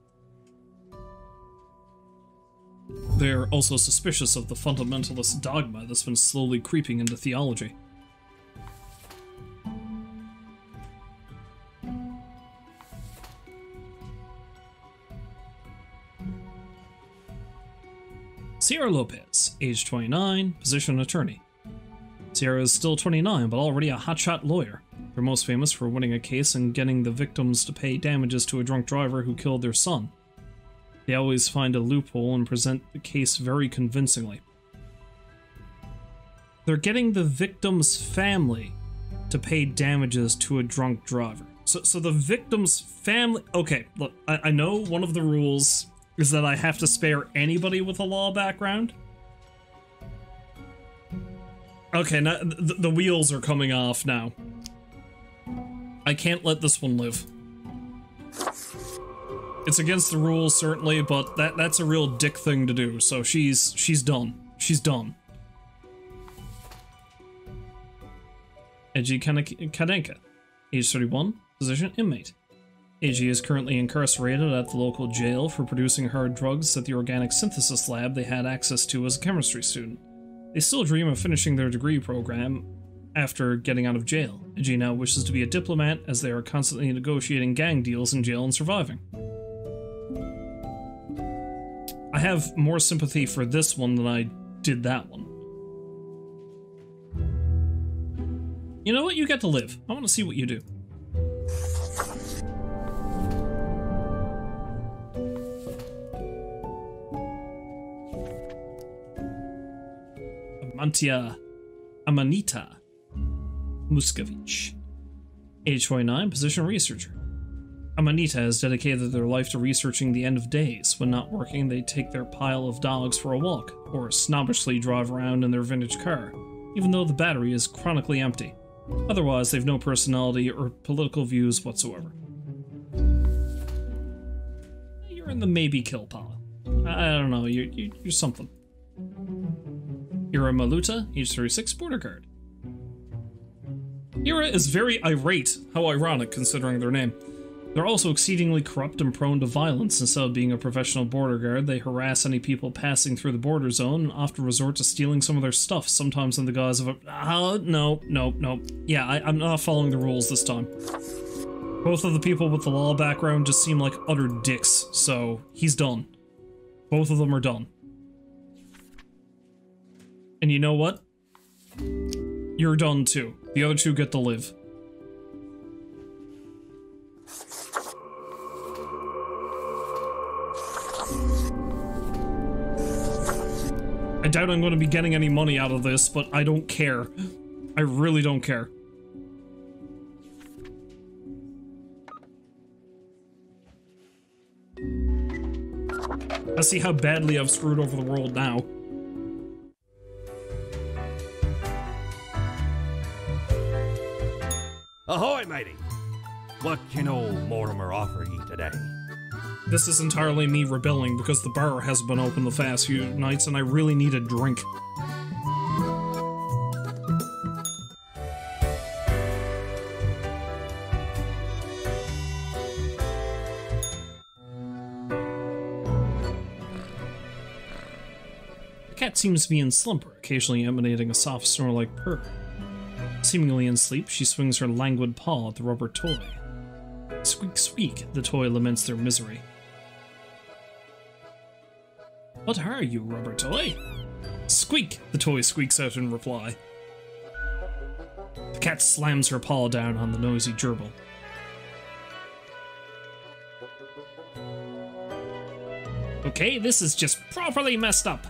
They are also suspicious of the fundamentalist dogma that's been slowly creeping into theology. Sierra Lopez, age 29, position attorney. Sierra is still 29, but already a hotshot lawyer. They're most famous for winning a case and getting the victims to pay damages to a drunk driver who killed their son. They always find a loophole and present the case very convincingly. They're getting the victim's family to pay damages to a drunk driver. So the victim's family... Okay, look, I know one of the rules is that I have to spare anybody with a law background. Okay, now the wheels are coming off now. I can't let this one live. It's against the rules, certainly, but that's a real dick thing to do, so she's done. She's done. Eiji Kadenka, age 31, position inmate. Eiji is currently incarcerated at the local jail for producing hard drugs at the organic synthesis lab they had access to as a chemistry student. They still dream of finishing their degree program after getting out of jail. Eiji now wishes to be a diplomat as they are constantly negotiating gang deals in jail and surviving. I have more sympathy for this one than I did that one. You know what? You get to live. I want to see what you do. Amanita Muscovich, age 29, position researcher. Amanita has dedicated their life to researching the end of days. When not working, they take their pile of dogs for a walk, or snobbishly drive around in their vintage car, even though the battery is chronically empty. Otherwise, they've no personality or political views whatsoever. You're in the maybe kill pile. I don't know, you're something. Ira Maluta, age 36, border guard. Ira is very irate, how ironic considering their name. They're also exceedingly corrupt and prone to violence. Instead of being a professional border guard, they harass any people passing through the border zone and often resort to stealing some of their stuff, sometimes in the guise of a... no. Yeah, I'm not following the rules this time. Both of the people with the law background just seem like utter dicks, so he's done. Both of them are done. And you know what? You're done too. The other two get to live. I doubt I'm going to be getting any money out of this, but I don't care. I really don't care. Let's see how badly I've screwed over the world now. Ahoy, matey! What can old Mortimer offer ye today? This is entirely me rebelling because the bar hasn't been open the past few nights and I really need a drink. The cat seems to be in slumber, occasionally emanating a soft snore-like purr. Seemingly in sleep, she swings her languid paw at the rubber toy. Squeak, squeak, the toy laments their misery. What are you, rubber toy? Squeak, the toy squeaks out in reply. The cat slams her paw down on the noisy gerbil. Okay, this is just properly messed up.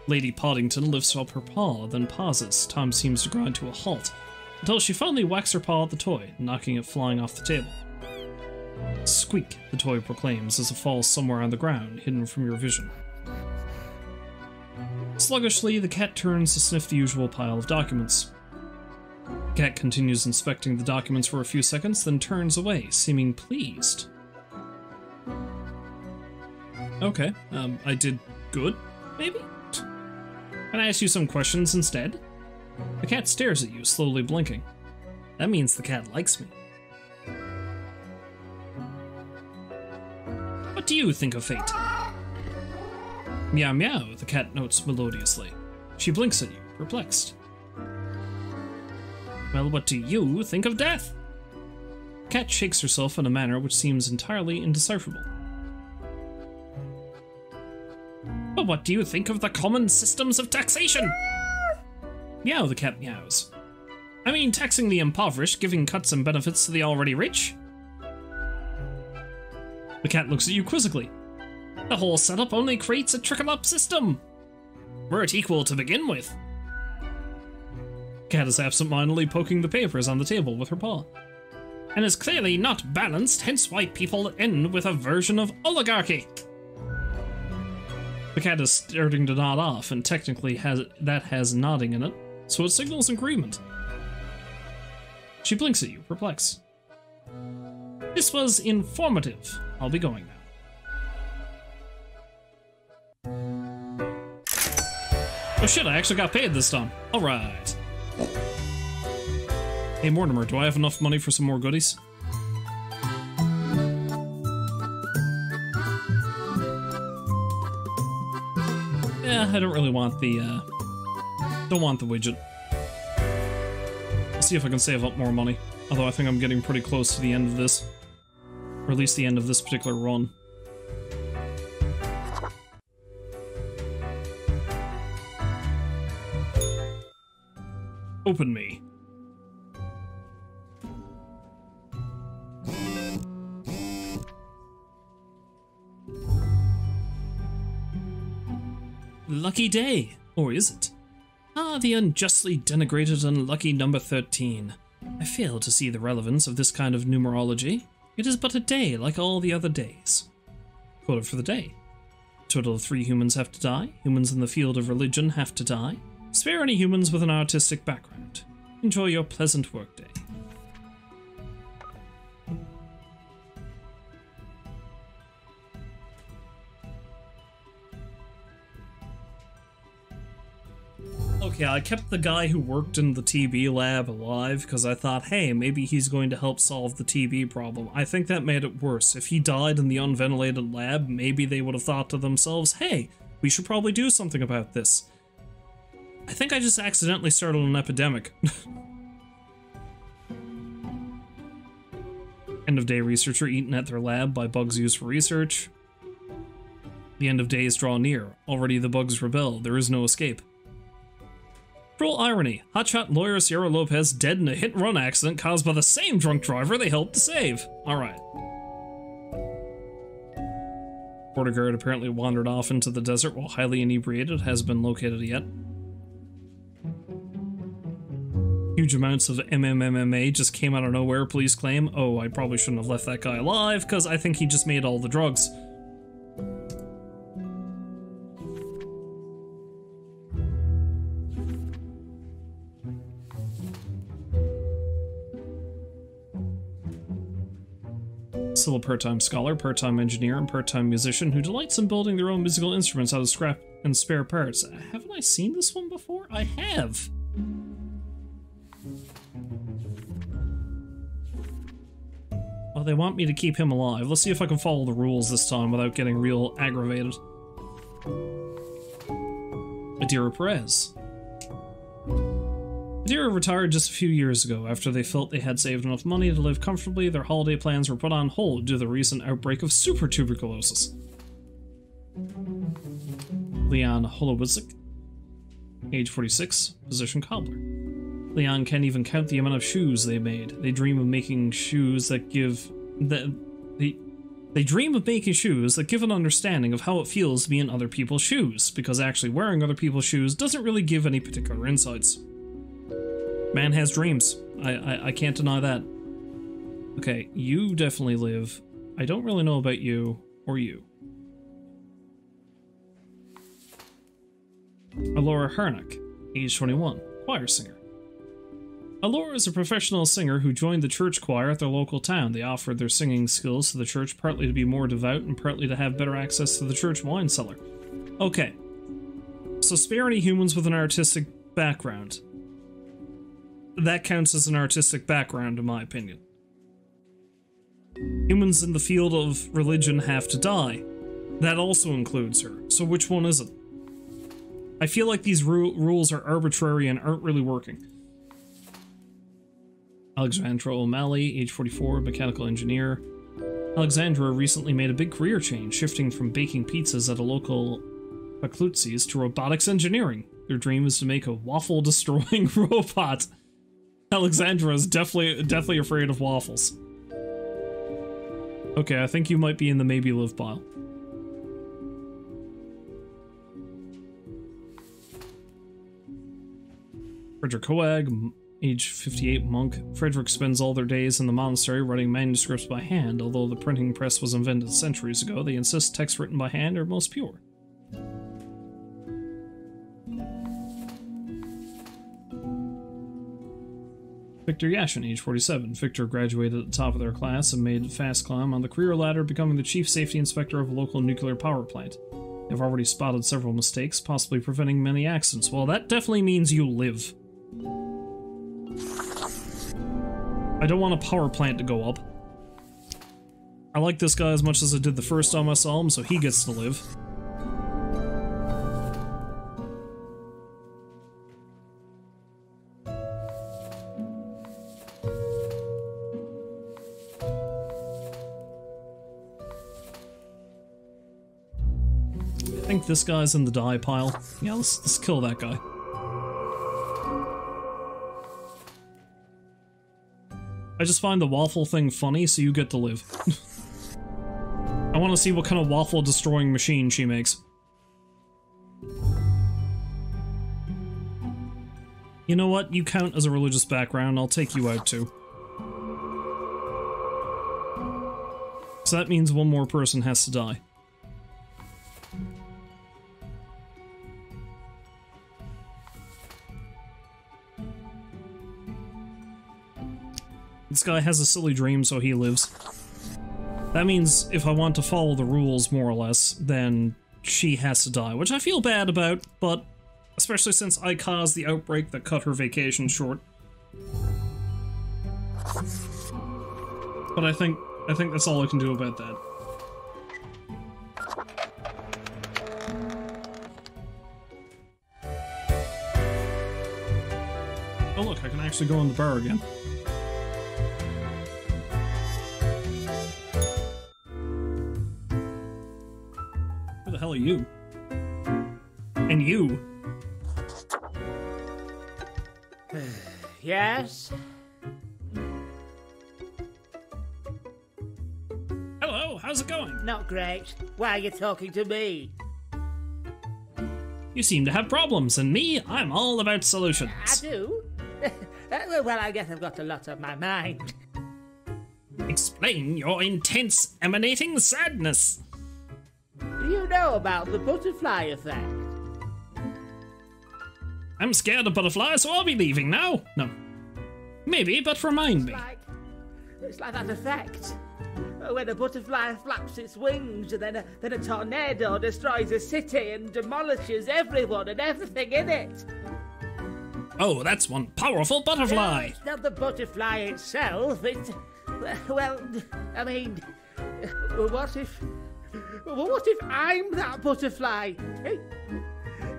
Lady Poddington lifts up her paw, then pauses. Time seems to grind to a halt, until she finally whacks her paw at the toy, knocking it flying off the table. Squeak, the toy proclaims as it falls somewhere on the ground, hidden from your vision. Sluggishly, the cat turns to sniff the usual pile of documents. Cat continues inspecting the documents for a few seconds, then turns away, seeming pleased. Okay, I did good, maybe? Can I ask you some questions instead? The cat stares at you, slowly blinking. That means the cat likes me. What do you think of fate? Meow meow, the cat notes melodiously. She blinks at you, perplexed. Well, what do you think of death? The cat shakes herself in a manner which seems entirely indecipherable. But what do you think of the common systems of taxation? Meow, the cat meows. I mean, taxing the impoverished, giving cuts and benefits to the already rich? The cat looks at you quizzically. The whole setup only creates a trickle-up system. Weren't equal to begin with. Cat is absent-mindedly poking the papers on the table with her paw. And is clearly not balanced, hence why people end with a version of oligarchy. The cat is starting to nod off, and technically has nodding in it, so it signals agreement. She blinks at you, perplexed. This was informative. I'll be going now. Oh shit, I actually got paid this time. Alright. Hey Mortimer, do I have enough money for some more goodies? Yeah, I don't really want the, don't want the widget. I'll see if I can save up more money. Although I think I'm getting pretty close to the end of this. Or at least the end of this particular run. Open me. Lucky day, or is it? Ah, the unjustly denigrated unlucky number 13. I fail to see the relevance of this kind of numerology. It is but a day like all the other days. Quota for the day. Total of 3 humans have to die. Humans in the field of religion have to die. Spare any humans with an artistic background. Enjoy your pleasant workday. Okay, I kept the guy who worked in the TB lab alive because I thought, hey, maybe he's going to help solve the TB problem. I think that made it worse. If he died in the unventilated lab, maybe they would have thought to themselves, hey, we should probably do something about this. I think I just accidentally started an epidemic. End of day researcher eaten at their lab by bugs used for research. The end of days draw near. Already the bugs rebel. There is no escape. Cruel irony. Hotshot lawyer Sierra Lopez dead in a hit-and-run accident caused by the same drunk driver they helped to save. Alright. Border guard apparently wandered off into the desert while highly inebriated. Has been located yet. Huge amounts of MMA just came out of nowhere, police claim. Oh, I probably shouldn't have left that guy alive, because I think he just made all the drugs. Still a part-time scholar, part-time engineer, and part-time musician who delights in building their own musical instruments out of scrap and spare parts. Haven't I seen this one before? I have! Well, they want me to keep him alive. Let's see if I can follow the rules this time without getting real aggravated. Adira Perez. Adira retired just a few years ago after they felt they had saved enough money to live comfortably. Their holiday plans were put on hold due to the recent outbreak of super tuberculosis. Leon Holowitzik, age 46, position cobbler. Leon can't even count the amount of shoes they made. They dream of making shoes that give They dream of making shoes that give an understanding of how it feels to be in other people's shoes, because actually wearing other people's shoes doesn't really give any particular insights. Man has dreams. I can't deny that. Okay, you definitely live. I don't really know about you or you. Alora Hernick, age 21, choir singer. Allure is a professional singer who joined the church choir at their local town. They offered their singing skills to the church partly to be more devout and partly to have better access to the church wine cellar. Okay. So spare any humans with an artistic background. That counts as an artistic background, in my opinion. Humans in the field of religion have to die. That also includes her. So which one is it? I feel like these rules are arbitrary and aren't really working. Alexandra O'Malley, age 44, mechanical engineer. Alexandra recently made a big career change, shifting from baking pizzas at a local Pacluzzi's to robotics engineering. Their dream is to make a waffle-destroying robot. Alexandra is deathly afraid of waffles. Okay, I think you might be in the maybe live pile. Frederick Coag, age 58, monk. Frederick spends all their days in the monastery writing manuscripts by hand. Although the printing press was invented centuries ago, they insist texts written by hand are most pure. Victor Yashin, age 47. Victor graduated at the top of their class and made a fast climb on the career ladder, becoming the chief safety inspector of a local nuclear power plant. They've already spotted several mistakes, possibly preventing many accidents. Well, that definitely means you live. I don't want a power plant to go up. I like this guy as much as I did the first time I saw him, so he gets to live. I think this guy's in the die pile. Yeah, let's kill that guy. I just find the waffle thing funny, so you get to live. I want to see what kind of waffle-destroying machine she makes. You know what? You count as a religious background. I'll take you out, too. So that means one more person has to die. This guy has a silly dream, so he lives. That means if I want to follow the rules, more or less, then she has to die, which I feel bad about, but especially since I caused the outbreak that cut her vacation short. But I think that's all I can do about that. Oh look, I can actually go in the bar again. Who the hell are you? And you? Yes? Hello, how's it going? Not great. Why are you talking to me? You seem to have problems, and me, I'm all about solutions. I do? Well, I guess I've got a lot on my mind. Explain your intense, emanating sadness. Do you know about the butterfly effect? I'm scared of butterflies, so I'll be leaving now. No. Maybe, but remind me. It's like that effect. When a butterfly flaps its wings, and then a tornado destroys a city and demolishes everyone and everything in it. Oh, that's one powerful butterfly. No, it's not the butterfly itself. It's... Well, I mean... What if I'm that butterfly?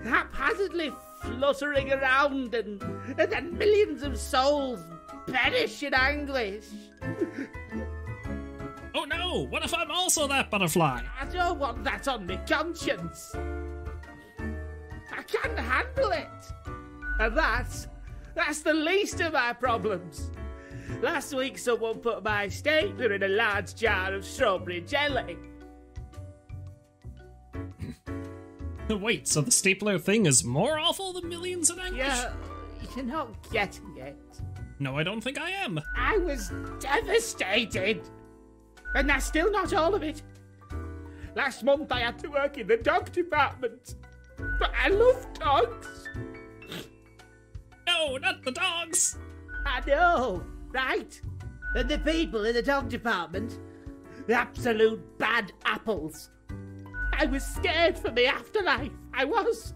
Haphazardly fluttering around and then millions of souls perish in anguish. Oh no, what if I'm also that butterfly? I don't want that on my conscience. I can't handle it. And that's the least of my problems. Last week someone put my stapler in a large jar of strawberry jelly. Wait, so the stapler thing is more awful than millions in anguish? Yeah, you're not getting it. No, I don't think I am. I was devastated. And that's still not all of it. Last month I had to work in the dog department. But I love dogs. No, not the dogs. I know, right? And the people in the dog department, absolute bad apples. I was scared for the afterlife, I was.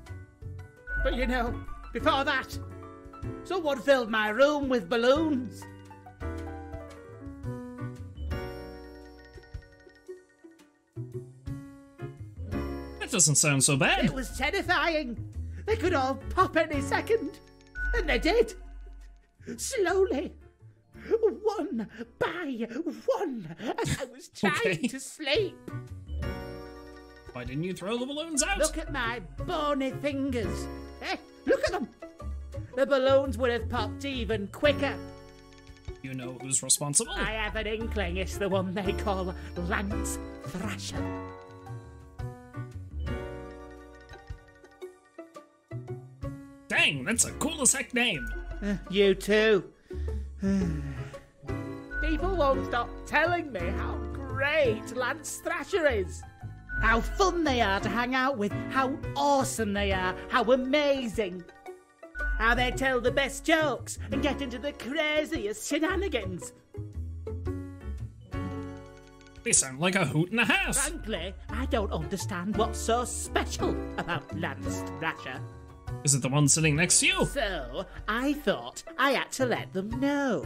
But you know, before that, someone filled my room with balloons. That doesn't sound so bad. It was terrifying. They could all pop any second. And they did. Slowly. One by one. As I was trying to sleep. Why didn't you throw the balloons out? Look at my bony fingers. Look at them. The balloons would have popped even quicker. You know who's responsible? I have an inkling it's the one they call Lance Thrasher. Dang, that's a cool as heck name. You too. People won't stop telling me how great Lance Thrasher is. How fun they are to hang out with, how awesome they are, how amazing. How they tell the best jokes and get into the craziest shenanigans. They sound like a hoot and a half. Frankly, I don't understand what's so special about Lance Thrasher. Is it the one sitting next to you? So, I thought I had to let them know.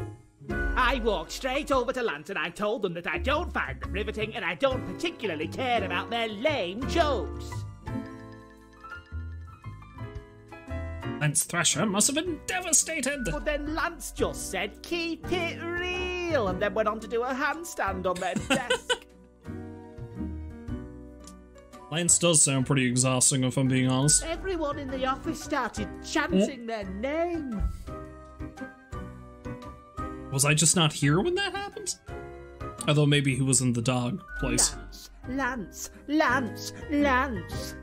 I walked straight over to Lance and I told them that I don't find them riveting and I don't particularly care about their lame jokes. Lance Thrasher must have been devastated. But then Lance just said, keep it real, and then went on to do a handstand on their desk. Lance does sound pretty exhausting if I'm being honest. Everyone in the office started chanting their name. Was I just not here when that happened? Although maybe he was in the dog place. Lance, Lance, Lance, Lance.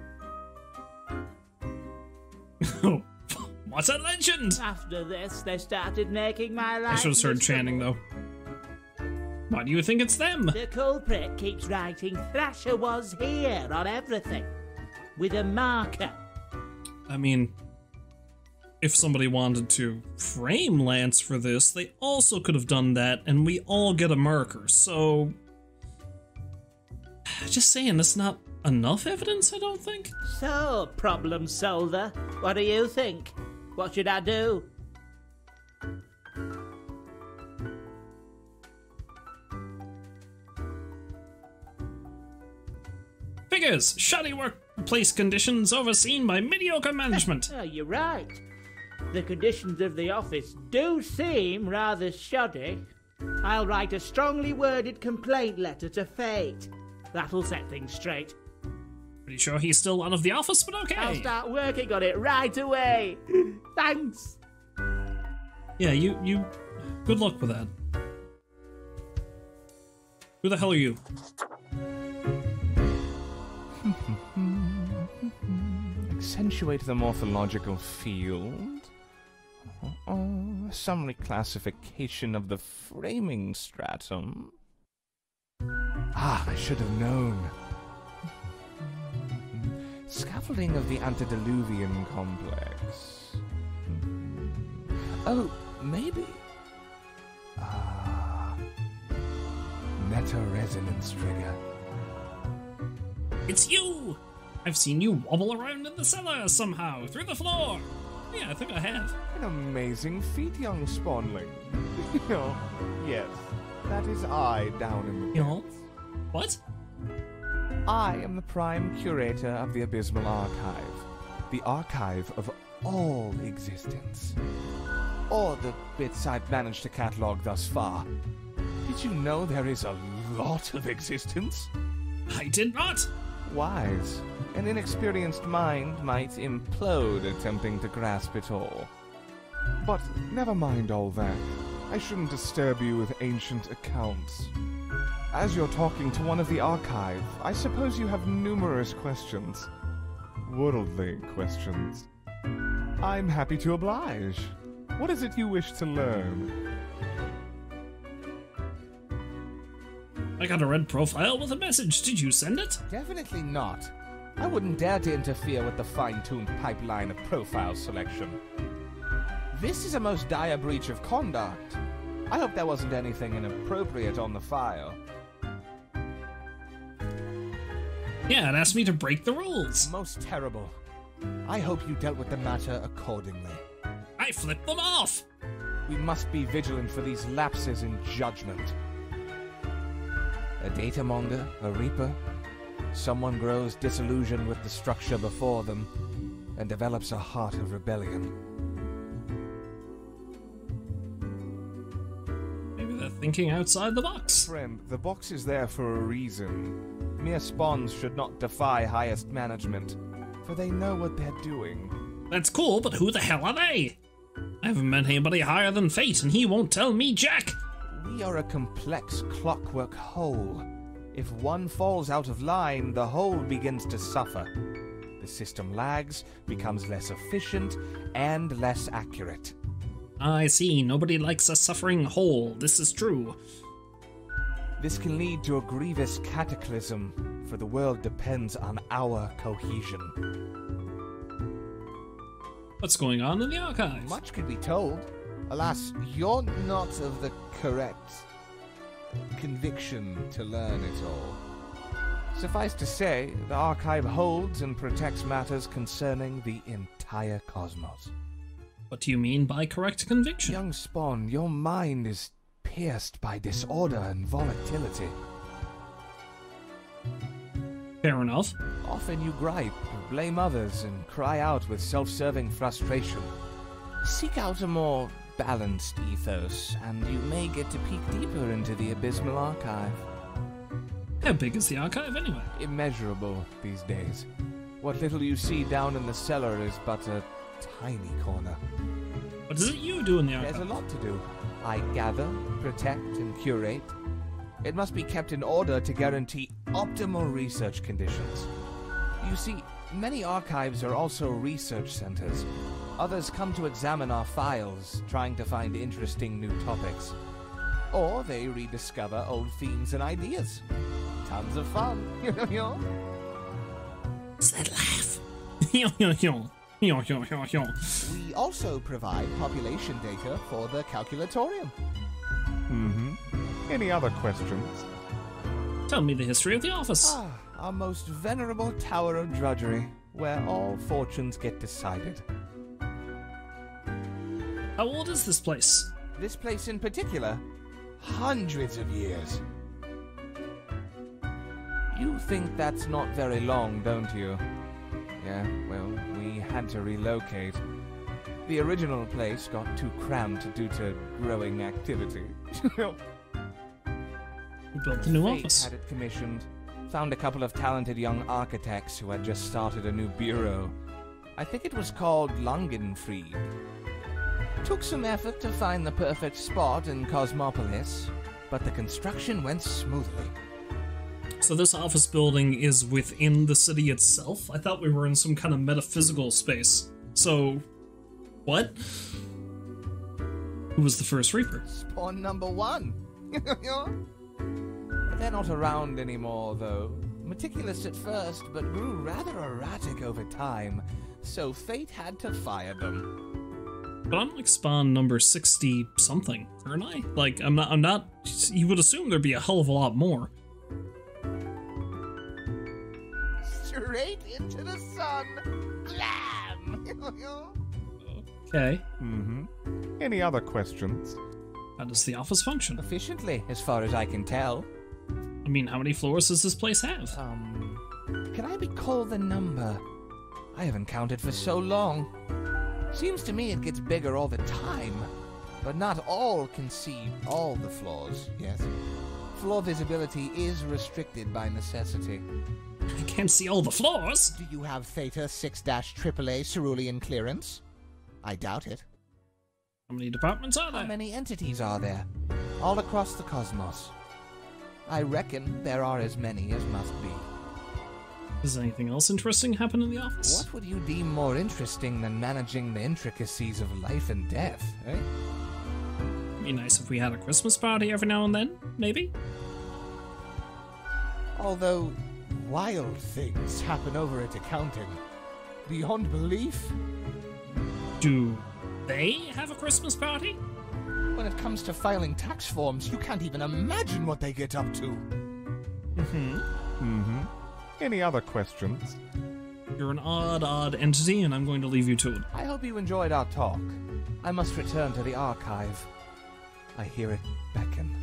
What a legend! After this, they started making my life I should have started chanting though. Why do you think it's them? The culprit keeps writing Thrasher was here on everything. With a marker. I mean, if somebody wanted to frame Lance for this, they also could have done that, and we all get a marker, so... Just saying, that's not enough evidence, I don't think. So, problem solver, what do you think? What should I do? Figures! Shoddy workplace conditions overseen by mediocre management. Oh, you're right. The conditions of the office do seem rather shoddy. I'll write a strongly worded complaint letter to Fate. That'll set things straight. Pretty sure he's still out of the office, but okay. I'll start working on it right away. Thanks. Yeah, you... Good luck with that. Who the hell are you? Accentuate the morphological field. Some reclassification of the framing stratum. Ah, I should have known. Scaffolding of the antediluvian complex. Oh, maybe. Meta-resonance trigger. It's you! I've seen you wobble around in the cellar somehow, through the floor. Yeah, I think I have. An amazing feat, young spawnling. Yes, that is I down in the You know? What? I am the prime curator of the Abysmal Archive, the archive of all existence. Or the bits I've managed to catalog thus far. Did you know there is a lot of existence? I did not! Wise. An inexperienced mind might implode attempting to grasp it all. But never mind all that. I shouldn't disturb you with ancient accounts. As you're talking to one of the archive, I suppose you have numerous questions. Worldly questions. I'm happy to oblige. What is it you wish to learn? I got a red profile with a message. Did you send it? Definitely not. I wouldn't dare to interfere with the fine-tuned pipeline of profile selection. This is a most dire breach of conduct. I hope there wasn't anything inappropriate on the file. Yeah, it asked me to break the rules. Most terrible. I hope you dealt with the matter accordingly. I flipped them off. We must be vigilant for these lapses in judgment. A data monger, a reaper, someone grows disillusioned with the structure before them and develops a heart of rebellion. Maybe they're thinking outside the box. Friend, the box is there for a reason. Mere spawns should not defy highest management, for they know what they're doing. That's cool, but who the hell are they? I haven't met anybody higher than Fate, and he won't tell me jack. We are a complex clockwork whole. If one falls out of line, the whole begins to suffer. The system lags, becomes less efficient, and less accurate. I see. Nobody likes a suffering whole. This is true. This can lead to a grievous cataclysm, for the world depends on our cohesion. What's going on in the archive? Much could be told. Alas, you're not of the correct conviction to learn it all. Suffice to say, the archive holds and protects matters concerning the entire cosmos. What do you mean by correct conviction? Young Spawn, your mind is pierced by disorder and volatility. Fair enough. Often you gripe, blame others, and cry out with self-serving frustration. Seek out a more balanced ethos, and you may get to peek deeper into the abysmal archive. How big is the archive anyway? Immeasurable these days. What little you see down in the cellar is but a tiny corner. What is it you do in the archive? There's a lot to do. I gather, protect, and curate. It must be kept in order to guarantee optimal research conditions. You see, many archives are also research centers. Others come to examine our files, trying to find interesting new topics. Or they rediscover old themes and ideas. Tons of fun. It's that laugh. We also provide population data for the calculatorium. Any other questions? Tell me the history of the office. Our most venerable tower of drudgery, where all fortunes get decided. How old is this place? This place in particular, hundreds of years. You think that's not very long, don't you? Yeah, well, we had to relocate. The original place got too cramped due to growing activity. We built the new Fate office. had it commissioned. Found a couple of talented young architects who had just started a new bureau. I think it was called Langenfried. Took some effort to find the perfect spot in Cosmopolis, but the construction went smoothly. So this office building is within the city itself? I thought we were in some kind of metaphysical space. So, what? Who was the first Reaper? Spawn number 1. They're not around anymore, though. Meticulous at first, but grew rather erratic over time, so fate had to fire them. But I'm like spawn number 60-something, aren't I? Like, I'm not... You would assume there'd be a hell of a lot more. Straight into the sun! Blam! Okay. Any other questions? How does the office function? Efficiently, as far as I can tell. I mean, how many floors does this place have? Can I recall the number? I haven't counted for so long. Seems to me it gets bigger all the time. But not all can see all the floors, yes? Floor visibility is restricted by necessity. I can't see all the floors! Do you have Theta 6-AAA cerulean clearance? I doubt it. How many departments are How there? many entities are there? All across the cosmos. I reckon there are as many as must be. Does anything else interesting happen in the office? What would you deem more interesting than managing the intricacies of life and death, eh? It'd be nice if we had a Christmas party every now and then, maybe? Although, wild things happen over at accounting. Beyond belief. Do They have a Christmas party? When it comes to filing tax forms, you can't even imagine what they get up to. Any other questions? You're an odd entity, and I'm going to leave you to it. I hope you enjoyed our talk. I must return to the archive. I hear it beckon.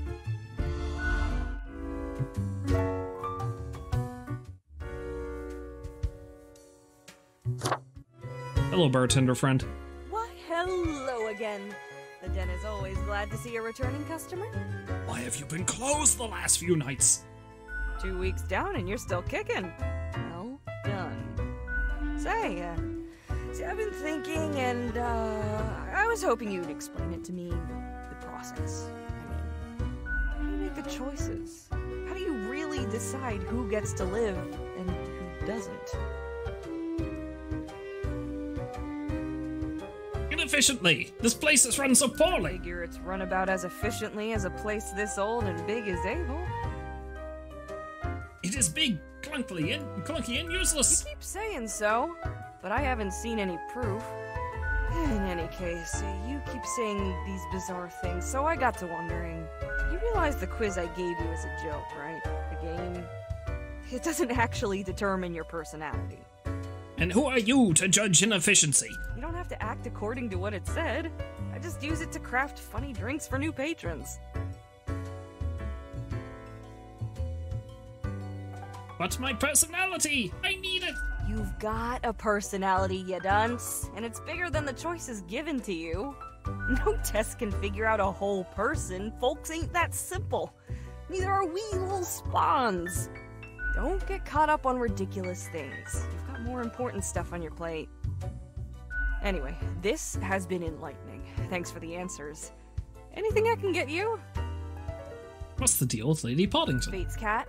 Hello, bartender friend. Why, hello again. The den is always glad to see a returning customer. Why have you been closed the last few nights? 2 weeks down and you're still kicking. Well done. Say, I've been thinking and, I was hoping you'd explain it to me, the process. I mean, how do you make the choices? How do you really decide who gets to live and who doesn't? Inefficiently! This place is run so I poorly! figure it's run about as efficiently as a place this old and big is able. It is big, clunky, and useless! You keep saying so, but I haven't seen any proof. In any case, you keep saying these bizarre things, so I got to wondering. You realize the quiz I gave you is a joke, right? A game? It doesn't actually determine your personality. And who are you to judge inefficiency? You don't have to act according to what it said. I just use it to craft funny drinks for new patrons. But my personality! I need it! You've got a personality, you dunce, and it's bigger than the choices given to you. No test can figure out a whole person. Folks ain't that simple. Neither are we little spawns. Don't get caught up on ridiculous things. You've got more important stuff on your plate. Anyway, this has been enlightening. Thanks for the answers. Anything I can get you? What's the deal with Lady Poddington? Fate's cat.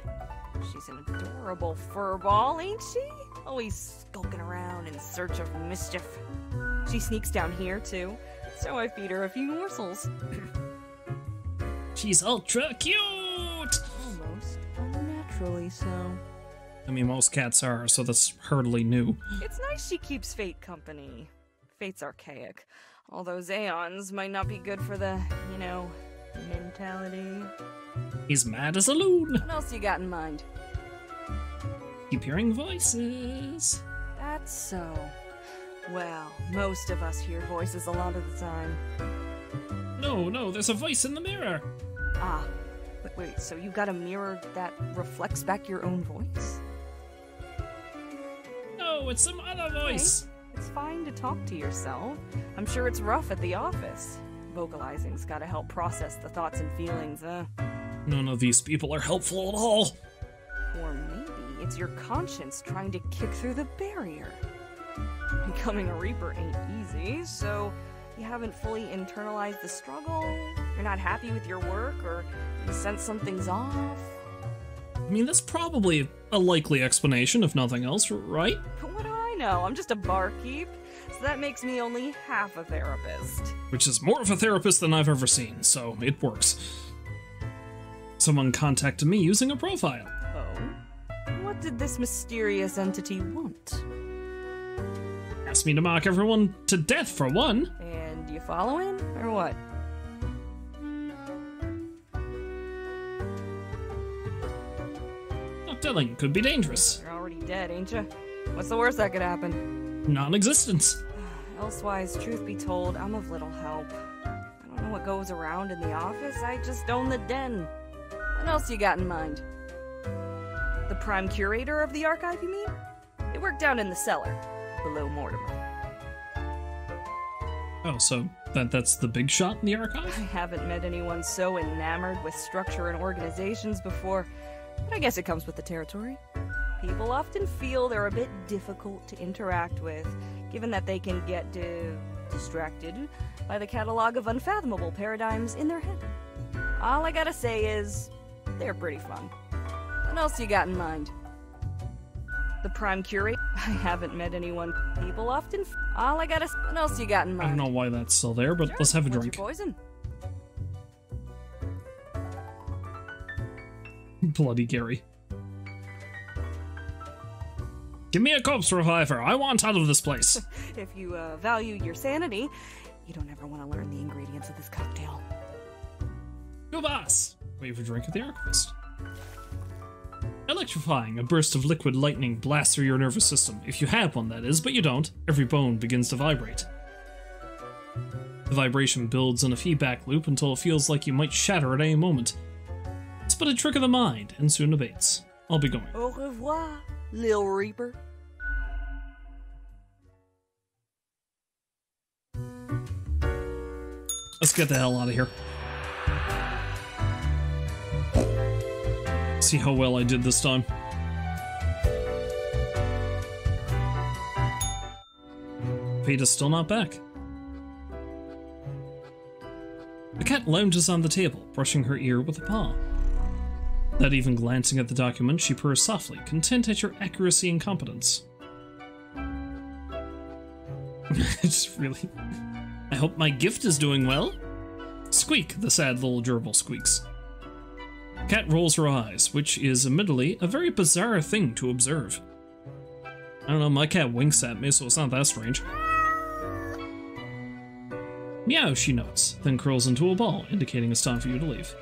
She's an adorable furball, ain't she? Always skulking around in search of mischief. She sneaks down here, too, so I feed her a few morsels. She's ultra cute! Almost unnaturally so. I mean, most cats are, so that's hardly new. It's nice she keeps Fate company. Fate's archaic. All those aeons might not be good for the, mentality. He's mad as a loon. What else you got in mind? Keep hearing voices. That's so. Well, most of us hear voices a lot of the time. No, there's a voice in the mirror. Ah, wait, so you got a mirror that reflects back your own voice? No, it's some other voice. Okay. It's fine to talk to yourself. I'm sure it's rough at the office. Vocalizing's gotta help process the thoughts and feelings, None of these people are helpful at all. Or maybe it's your conscience trying to kick through the barrier. Becoming a Reaper ain't easy, so you haven't fully internalized the struggle, you're not happy with your work, or you sense something's off. I mean, that's probably a likely explanation, if nothing else, right? What do I know? I'm just a barkeep, so that makes me only half a therapist. Which is more of a therapist than I've ever seen, so it works. Someone contacted me using a profile. Oh? What did this mysterious entity want? Asked me to mock everyone to death, for one. And you following, or what? Not telling, could be dangerous. You're already dead, ain't you? What's the worst that could happen? Non-existence. Elsewise, truth be told, I'm of little help. I don't know what goes around in the office, I just own the den. What else you got in mind? The prime curator of the archive, you mean? They work down in the cellar, below Mortimer. Oh, so that's the big shot in the archive? I haven't met anyone so enamored with structure and organizations before, but I guess it comes with the territory. People often feel they're a bit difficult to interact with, given that they can get distracted by the catalog of unfathomable paradigms in their head. All I gotta say is, they're pretty fun. What else you got in mind? The prime curator? I haven't met anyone. People often. All I gotta. What else you got in mind? I don't know why that's still there, but let's have a What's drink. your poison? Bloody Gary. Give me a corpse reviver. I want out of this place. If you value your sanity, You don't ever want to learn the ingredients of this cocktail. Go boss! Wave a drink at the archivist. Electrifying. A burst of liquid lightning blasts through your nervous system. If you have one, that is, but you don't. Every bone begins to vibrate. The vibration builds in a feedback loop until it feels like you might shatter at any moment. It's but a trick of the mind, and soon abates. I'll be going. Au revoir, Lil Reaper. Let's get the hell out of here. See how well I did this time. Fate is still not back. The cat lounges on the table, brushing her ear with a paw. Not even glancing at the document, she purrs softly, content at your accuracy and competence. Just really... I hope my gift is doing well. Squeak, the sad little gerbil squeaks. Cat rolls her eyes, which is admittedly a very bizarre thing to observe. I don't know, my cat winks at me, so it's not that strange. Meow, she notes, then curls into a ball, indicating it's time for you to leave.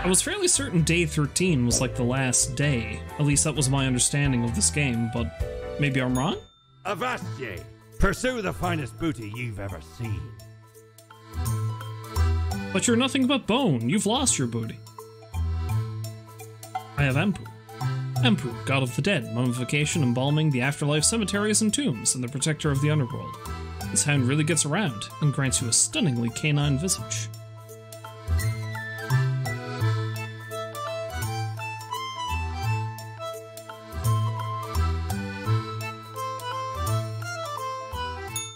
I was fairly certain day 13 was like the last day. At least that was my understanding of this game, but maybe I'm wrong? Avast ye! Pursue the finest booty you've ever seen. But you're nothing but bone. You've lost your booty. I have Empu. Empu, god of the dead, mummification, embalming, the afterlife, cemeteries, and tombs, and the protector of the underworld. This hound really gets around, and grants you a stunningly canine visage.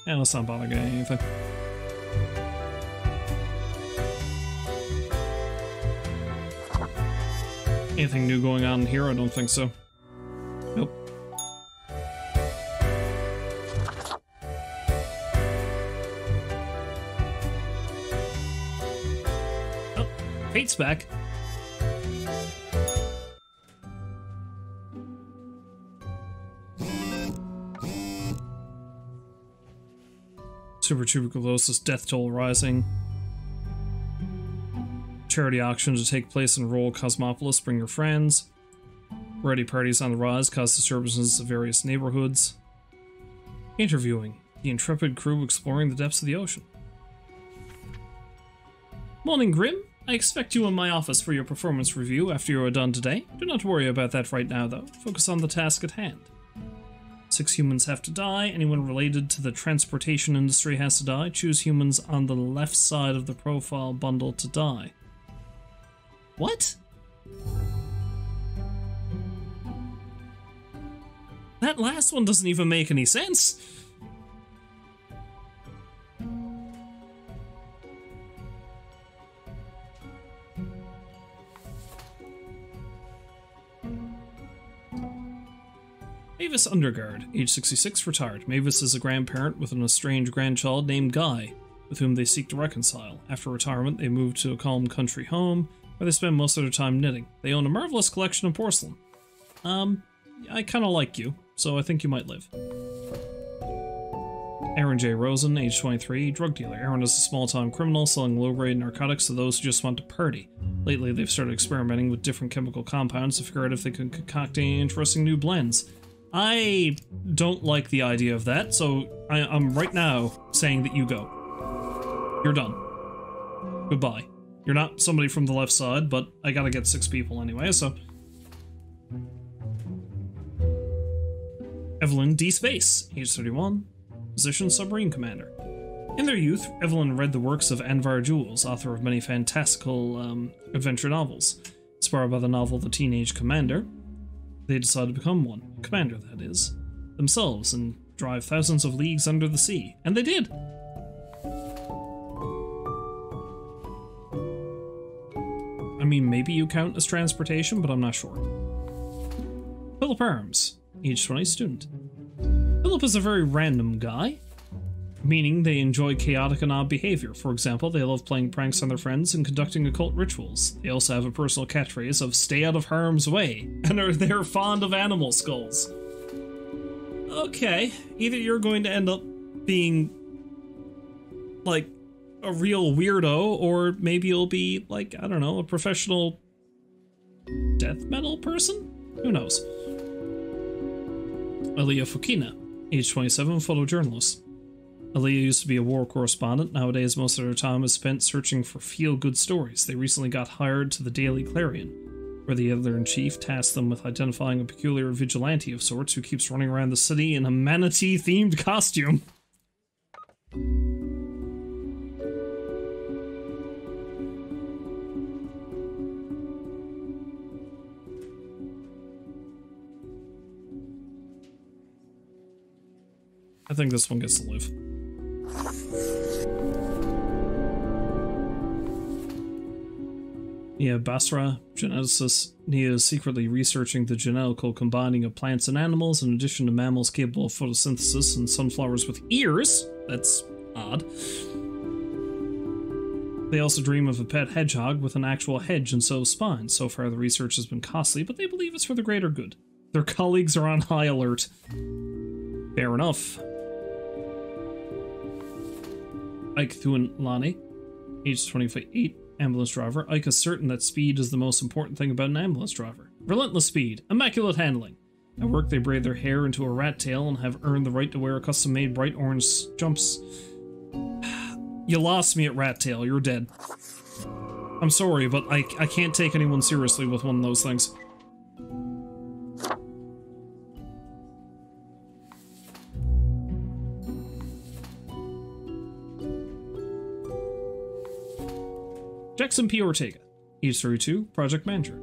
Yeah, let's not bother getting anything. Anything new going on here? I don't think so. Nope. Oh, Fate's back. Tuberculosis death toll rising. Charity auctions to take place in rural Cosmopolis. Bring your friends. Variety parties on the rise cause disturbances in various neighborhoods. Interviewing. The intrepid crew exploring the depths of the ocean. Morning, Grim. I expect you in my office for your performance review after you are done today. Do not worry about that right now, though. Focus on the task at hand. 6 humans have to die. Anyone related to the transportation industry has to die. Choose humans on the left side of the profile bundle to die. What? That last one doesn't even make any sense. Mavis Underguard, age 66, retired. Mavis is a grandparent with an estranged grandchild named Guy, with whom they seek to reconcile. After retirement, they move to a calm country home, where they spend most of their time knitting. They own a marvelous collection of porcelain. I kinda like you, so I think you might live. Aaron J. Rosen, age 23, drug dealer. Aaron is a small-time criminal selling low-grade narcotics to those who just want to party. Lately, they've started experimenting with different chemical compounds to figure out if they can concoct any interesting new blends. I don't like the idea of that, so I'm right now saying that you go. You're done. Goodbye. You're not somebody from the left side, but I gotta get 6 people anyway, so... Evelyn D. Space, age 31, position submarine commander. In their youth, Evelyn read the works of Anvar Jules, author of many fantastical adventure novels. Inspired by the novel The Teenage Commander, they decided to become one. Commander, that is. Themselves, and drive thousands of leagues under the sea. And they did! I mean, maybe you count as transportation, but I'm not sure. Philip Arms, age 20, student. Philip is a very random guy, meaning they enjoy chaotic and odd behavior. For example, they love playing pranks on their friends and conducting occult rituals. They also have a personal catchphrase of "stay out of harm's way," and they're fond of animal skulls. Okay, either you're going to end up being like a real weirdo, or maybe you'll be like, I don't know, a professional death metal person? Who knows? Aliyah Fukina, age 27, photojournalist. Aliyah used to be a war correspondent. Nowadays, most of her time is spent searching for feel-good stories. They recently got hired to the Daily Clarion, where the editor-in-chief tasked them with identifying a peculiar vigilante of sorts who keeps running around the city in a manatee-themed costume. I think this one gets to live. Nia Basra, geneticist. Nia is secretly researching the genetical combining of plants and animals, in addition to mammals capable of photosynthesis and sunflowers with ears. That's odd. They also dream of a pet hedgehog with an actual hedge and so spines. So far, the research has been costly, but they believe it's for the greater good. Their colleagues are on high alert. Fair enough. Ike Thuanlani, age 28, ambulance driver. Ike is certain that speed is the most important thing about an ambulance driver. Relentless speed, immaculate handling. At work, they braid their hair into a rat tail and have earned the right to wear a custom-made bright orange jumps. You lost me at rat tail, you're dead. I'm sorry, but I can't take anyone seriously with one of those things. Jackson P. Ortega, age 32, project manager.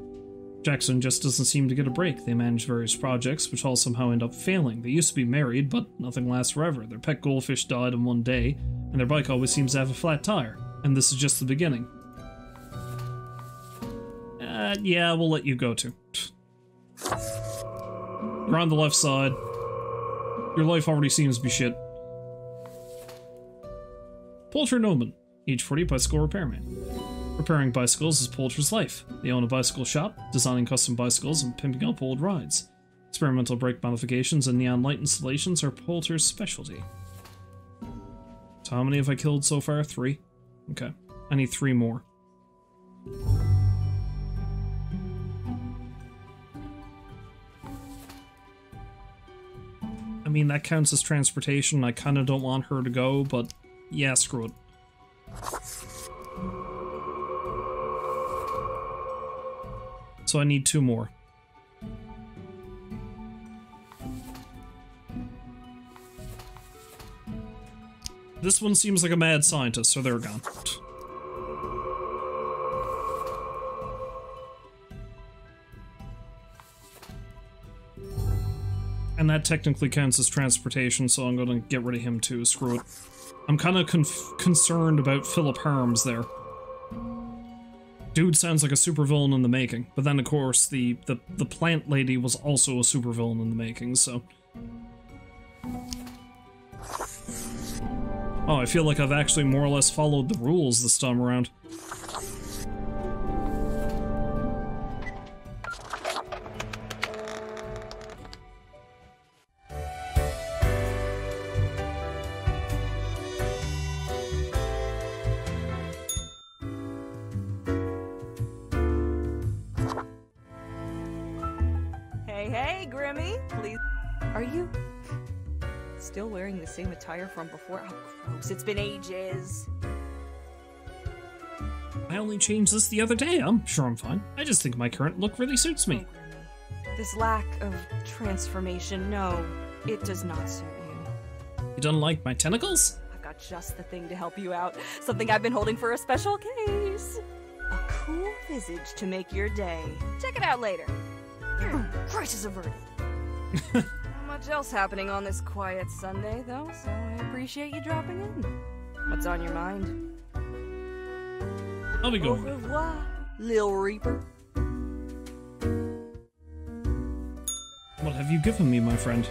Jackson just doesn't seem to get a break. They manage various projects, which all somehow end up failing. They used to be married, but nothing lasts forever. Their pet goldfish died in one day, and their bike always seems to have a flat tire. And this is just the beginning. Yeah, we'll let you go too. You're on the left side. Your life already seems to be shit. Poulter Noman, age 40, bicycle repairman. Repairing bicycles is Poulter's life. They own a bicycle shop, designing custom bicycles and pimping up old rides. Experimental brake modifications and neon light installations are Poulter's specialty. So how many have I killed so far? 3? Okay. I need 3 more. I mean, that counts as transportation. I kind of don't want her to go, but yeah, screw it. So I need 2 more. This one seems like a mad scientist, so they're gone. And that technically counts as transportation, so I'm gonna get rid of him too, screw it. I'm kind of concerned about Philip Harms there. Dude sounds like a supervillain in the making, but then of course the plant lady was also a supervillain in the making, so... Oh, I feel like I've actually more or less followed the rules this time around. Hey, Grimmy, please. Are you still wearing the same attire from before? Oh, gross, it's been ages. I only changed this the other day. I'm sure I'm fine. I just think my current look really suits me. Oh, Grimmy. This lack of transformation, no, it does not suit you. You don't like my tentacles? I've got just the thing to help you out. Something I've been holding for a special case. A cool visage to make your day. Check it out later. Crisis averted. Not much else happening on this quiet Sunday, though, so I appreciate you dropping in. What's on your mind? I'll be Au going. revoir, Lil Reaper. What have you given me, my friend?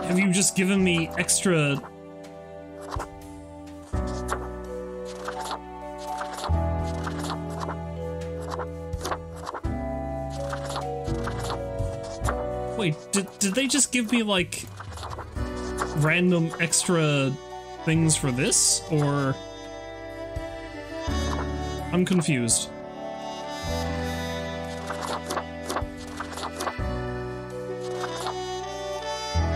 Have you just given me extra Wait, did they just give me, like, random extra things for this? Or... I'm confused.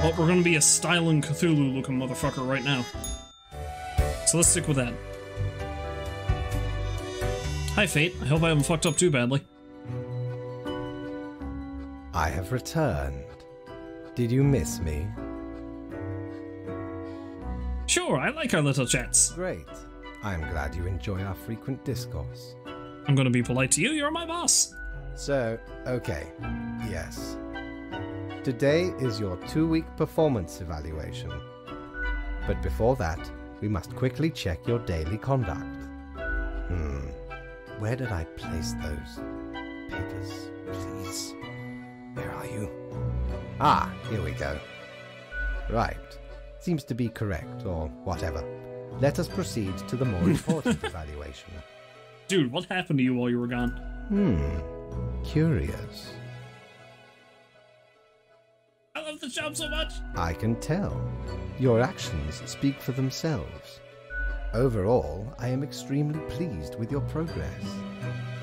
Well, we're gonna be a styling Cthulhu-looking motherfucker right now. So let's stick with that. Hi, Fate. I hope I haven't fucked up too badly. I have returned. Did you miss me? Sure, I like our little chats. Great. I'm glad you enjoy our frequent discourse. I'm gonna be polite to you, you're my boss. So, okay, yes. Today is your 2-week performance evaluation. But before that, we must quickly check your daily conduct. Where did I place those papers, please? Where are you? Ah, here we go. Right. Seems to be correct, or whatever. Let us proceed to the more important evaluation. Dude, what happened to you while you were gone? Curious. I love the job so much! I can tell. Your actions speak for themselves. Overall, I am extremely pleased with your progress.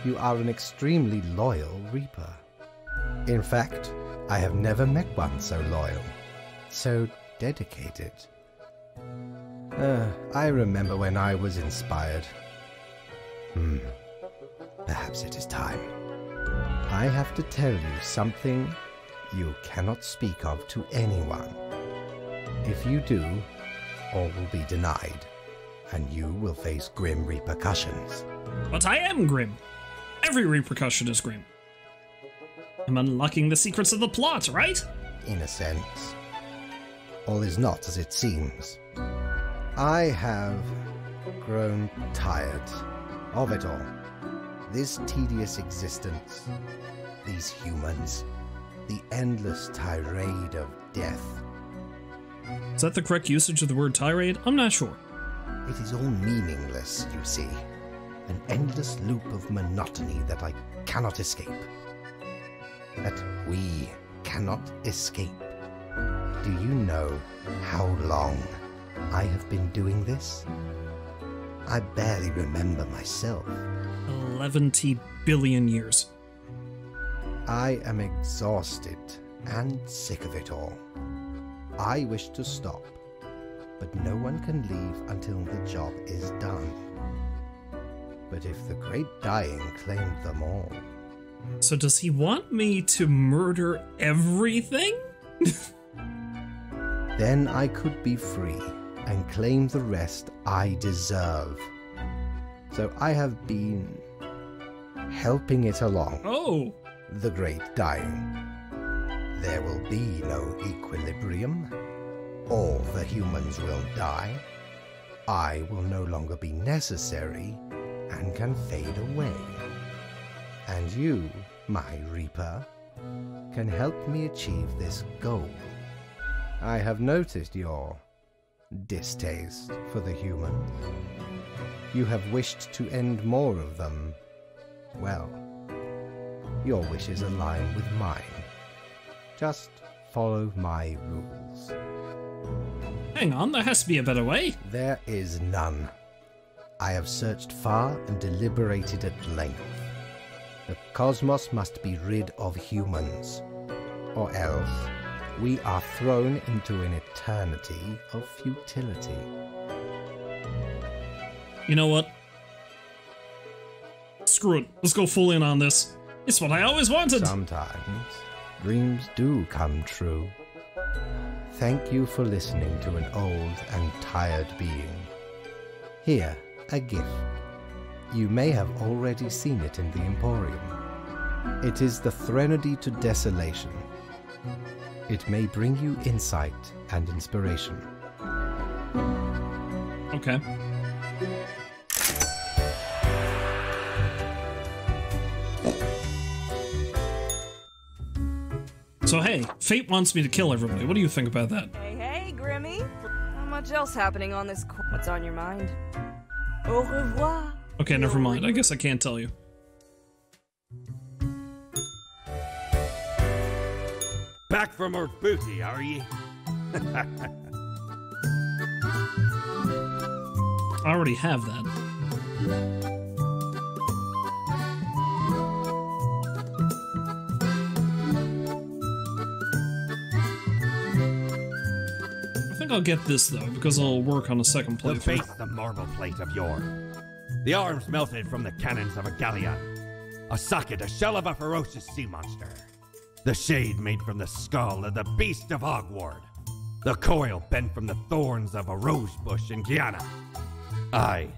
You are an extremely loyal Reaper. In fact, I have never met one so loyal, so dedicated. I remember when I was inspired. Perhaps it is time. I have to tell you something you cannot speak of to anyone. If you do, all will be denied, and you will face grim repercussions. But I am grim. Every repercussion is grim. I'm unlocking the secrets of the plot, right? In a sense. All is not as it seems. I have grown tired of it all. This tedious existence, these humans, the endless tirade of death. Is that the correct usage of the word tirade? I'm not sure. It is all meaningless, you see. An endless loop of monotony that I cannot escape. That we cannot escape. Do you know how long I have been doing this? I barely remember myself. 11 billion years. I am exhausted and sick of it all. I wish to stop, but no one can leave until the job is done. But if the great dying claimed them all... So does he want me to murder everything? Then I could be free and claim the rest I deserve. So I have been helping it along. Oh! The great dying. There will be no equilibrium. All the humans will die. I will no longer be necessary and can fade away. And you, my Reaper, can help me achieve this goal. I have noticed your distaste for the humans. You have wished to end more of them. Well, your wishes align with mine. Just follow my rules. Hang on, there has to be a better way. There is none. I have searched far and deliberated at length. The cosmos must be rid of humans, or else we are thrown into an eternity of futility. You know what? Screw it. Let's go full in on this. It's what I always wanted. Sometimes dreams do come true. Thank you for listening to an old and tired being. Here, a gift. You may have already seen it in the Emporium. It is the Threnody to Desolation. It may bring you insight and inspiration. Okay. So hey, Fate wants me to kill everybody. What do you think about that? Hey, Grimmy. Not much else happening on this What's on your mind? Au revoir. Okay, never mind. I guess I can't tell you. Back for more booty, are ye? I already have that. I think I'll get this though, because it'll work on a second The playthrough. face, the marble plate of yore. The arms melted from the cannons of a galleon. A socket, a shell of a ferocious sea monster. The shade made from the skull of the beast of Hogward. The coil bent from the thorns of a rose bush in Guyana. I,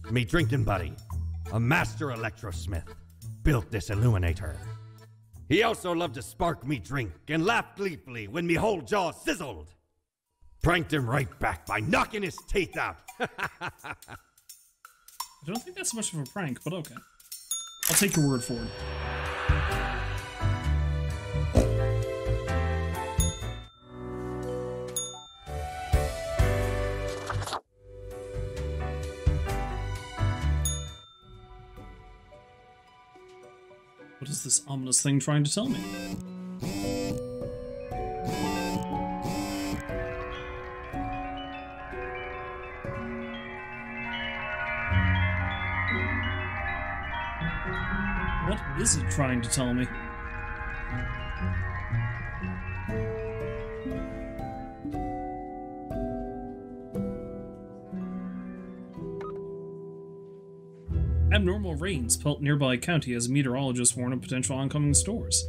me drinking buddy, a master electrosmith, built this illuminator. He also loved to spark me drink and laughed gleefully when me whole jaw sizzled. Pranked him right back by knocking his teeth out. I don't think that's much of a prank, but okay. I'll take your word for it. What is this ominous thing trying to tell me? What is it trying to tell me? Abnormal rains pelt nearby county as meteorologists warn of potential oncoming storms.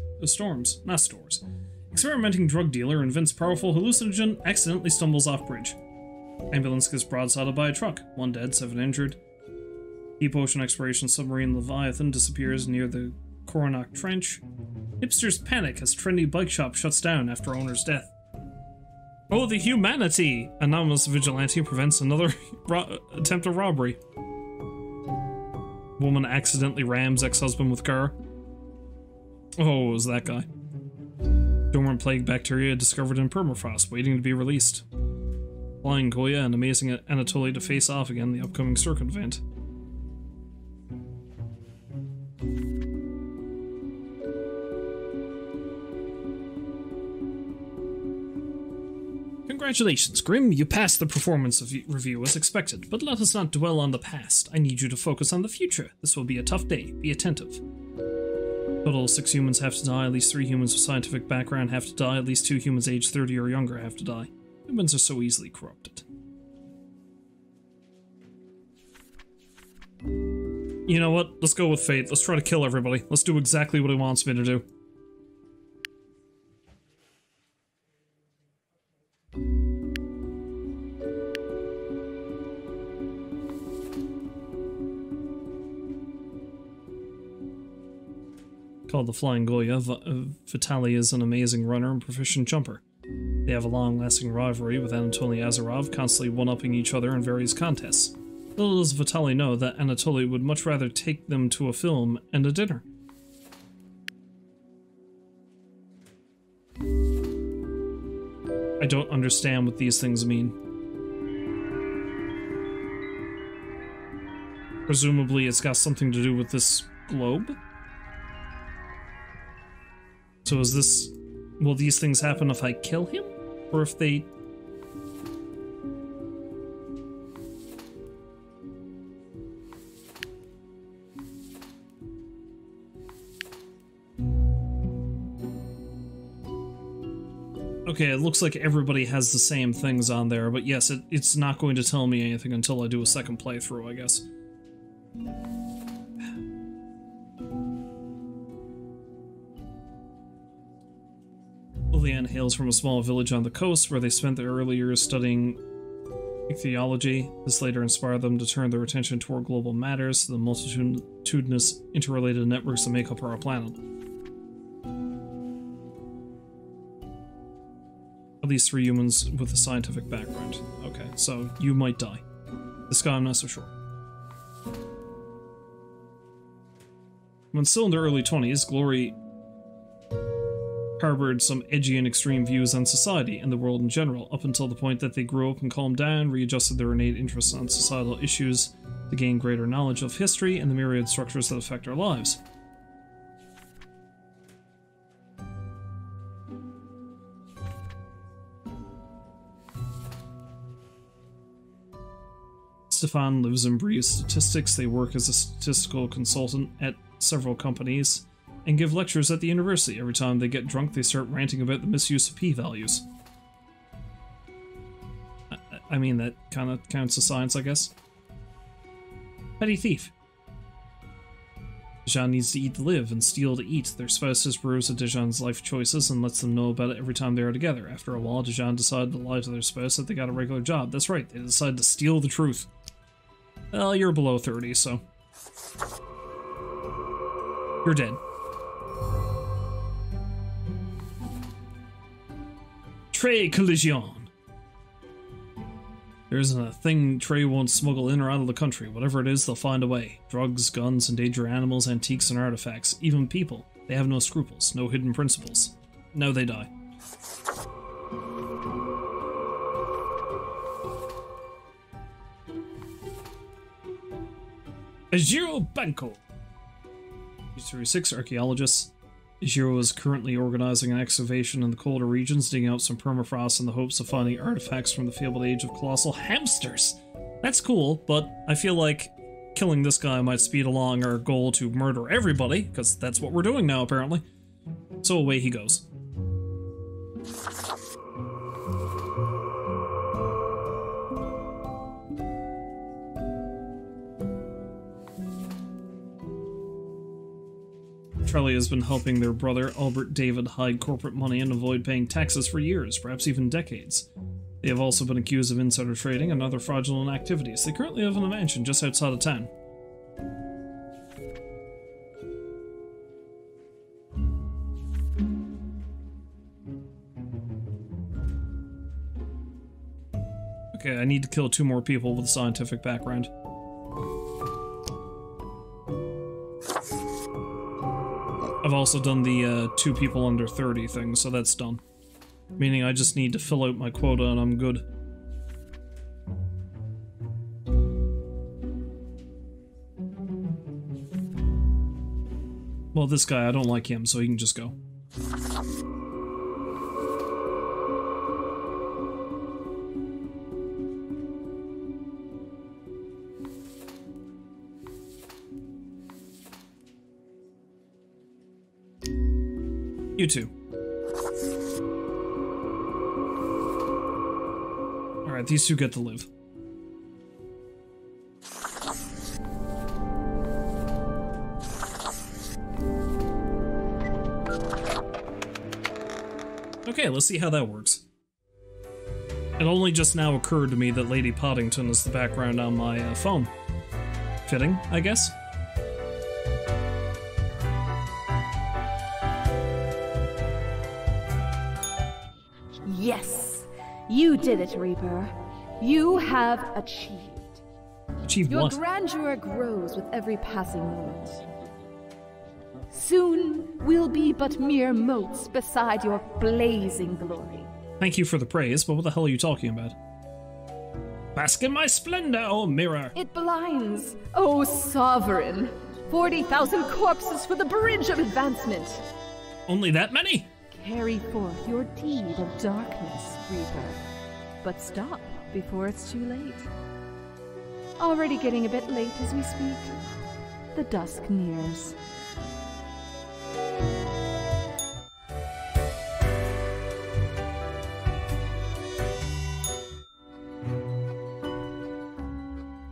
Experimenting drug dealer invents powerful hallucinogen, accidentally stumbles off bridge. Ambulance gets broadsided by a truck. 1 dead, 7 injured. Deep ocean exploration submarine Leviathan disappears near the Coronach Trench. Hipsters panic as trendy bike shop shuts down after owner's death. Oh, the humanity! Anonymous vigilante prevents another attempt at robbery. Woman accidentally rams ex-husband with car. Oh, it was that guy. Dormant plague bacteria discovered in permafrost, waiting to be released. Flying Goya and amazing Anatoly to face off again in the upcoming circuit event. Congratulations, Grim. You passed the performance review as expected, but let us not dwell on the past. I need you to focus on the future. This will be a tough day. Be attentive. Total 6 humans have to die. At least 3 humans with scientific background have to die. At least 2 humans aged 30 or younger have to die. Humans are so easily corrupted. You know what? Let's go with fate. Let's try to kill everybody. Let's do exactly what he wants me to do. Called the Flying Goya, Vitaly is an amazing runner and proficient jumper. They have a long-lasting rivalry with Anatoly Azarov, constantly one-upping each other in various contests. Little does Vitaly know that Anatoly would much rather take them to a film and a dinner. I don't understand what these things mean. Presumably it's got something to do with this globe? So is this... will these things happen if I kill him? Or if they... Okay, it looks like everybody has the same things on there, but yes, it's not going to tell me anything until I do a second playthrough, I guess. Lillian hails from a small village on the coast where they spent their early years studying ichthyology. This later inspired them to turn their attention toward global matters, the multitudinous interrelated networks that make up our planet. At least 3 humans with a scientific background. Okay, so you might die. This guy, I'm not so sure. When still in their early 20s, Glory harbored some edgy and extreme views on society and the world in general, up until the point that they grew up and calmed down, readjusted their innate interests on societal issues to gain greater knowledge of history and the myriad structures that affect our lives. Stefan lives and breathes statistics. They work as a statistical consultant at several companies and give lectures at the university. Every time they get drunk, they start ranting about the misuse of p-values. I mean, that kind of counts as science, I guess. Petty thief. Dijon needs to eat to live and steal to eat. Their spouse disapproves of Dijon's life choices and lets them know about it every time they are together. After a while, Dijon decided to lie to their spouse that they got a regular job. That's right, they decided to steal the truth. Well, you're below 30, so... you're dead. Trey collision. There isn't a thing Trey won't smuggle in or out of the country. Whatever it is, they'll find a way. Drugs, guns, endangered animals, antiques, and artifacts. Even people. They have no scruples, no hidden principles. Now they die. Ejiro Banco. 36 archaeologists. Ejiro is currently organizing an excavation in the colder regions, digging out some permafrost in the hopes of finding artifacts from the fabled age of colossal hamsters. That's cool, but I feel like killing this guy might speed along our goal to murder everybody, because that's what we're doing now, apparently. So away he goes. Trelli has been helping their brother Albert David hide corporate money and avoid paying taxes for years, perhaps even decades. They have also been accused of insider trading and other fraudulent activities. They currently live in a mansion just outside of town. Okay, I need to kill 2 more people with a scientific background. I've also done the 2 people under 30 thing, so that's done. Meaning I just need to fill out my quota and I'm good. Well, this guy, I don't like him, so he can just go. You too. Alright, these 2 get to live. Okay, let's see how that works. It only just now occurred to me that Lady Poddington is the background on my phone. Fitting, I guess? Yes, you did it, Reaper. You have achieved. Achieved Your what? grandeur grows with every passing moment. Soon, we'll be but mere motes beside your blazing glory. Thank you for the praise, but what the hell are you talking about? Bask in my splendor, oh mirror! It blinds, oh sovereign. 40,000 corpses for the bridge of advancement. Only that many? Carry forth your deed of darkness, Reaper. But stop before it's too late. Already getting a bit late as we speak. The dusk nears.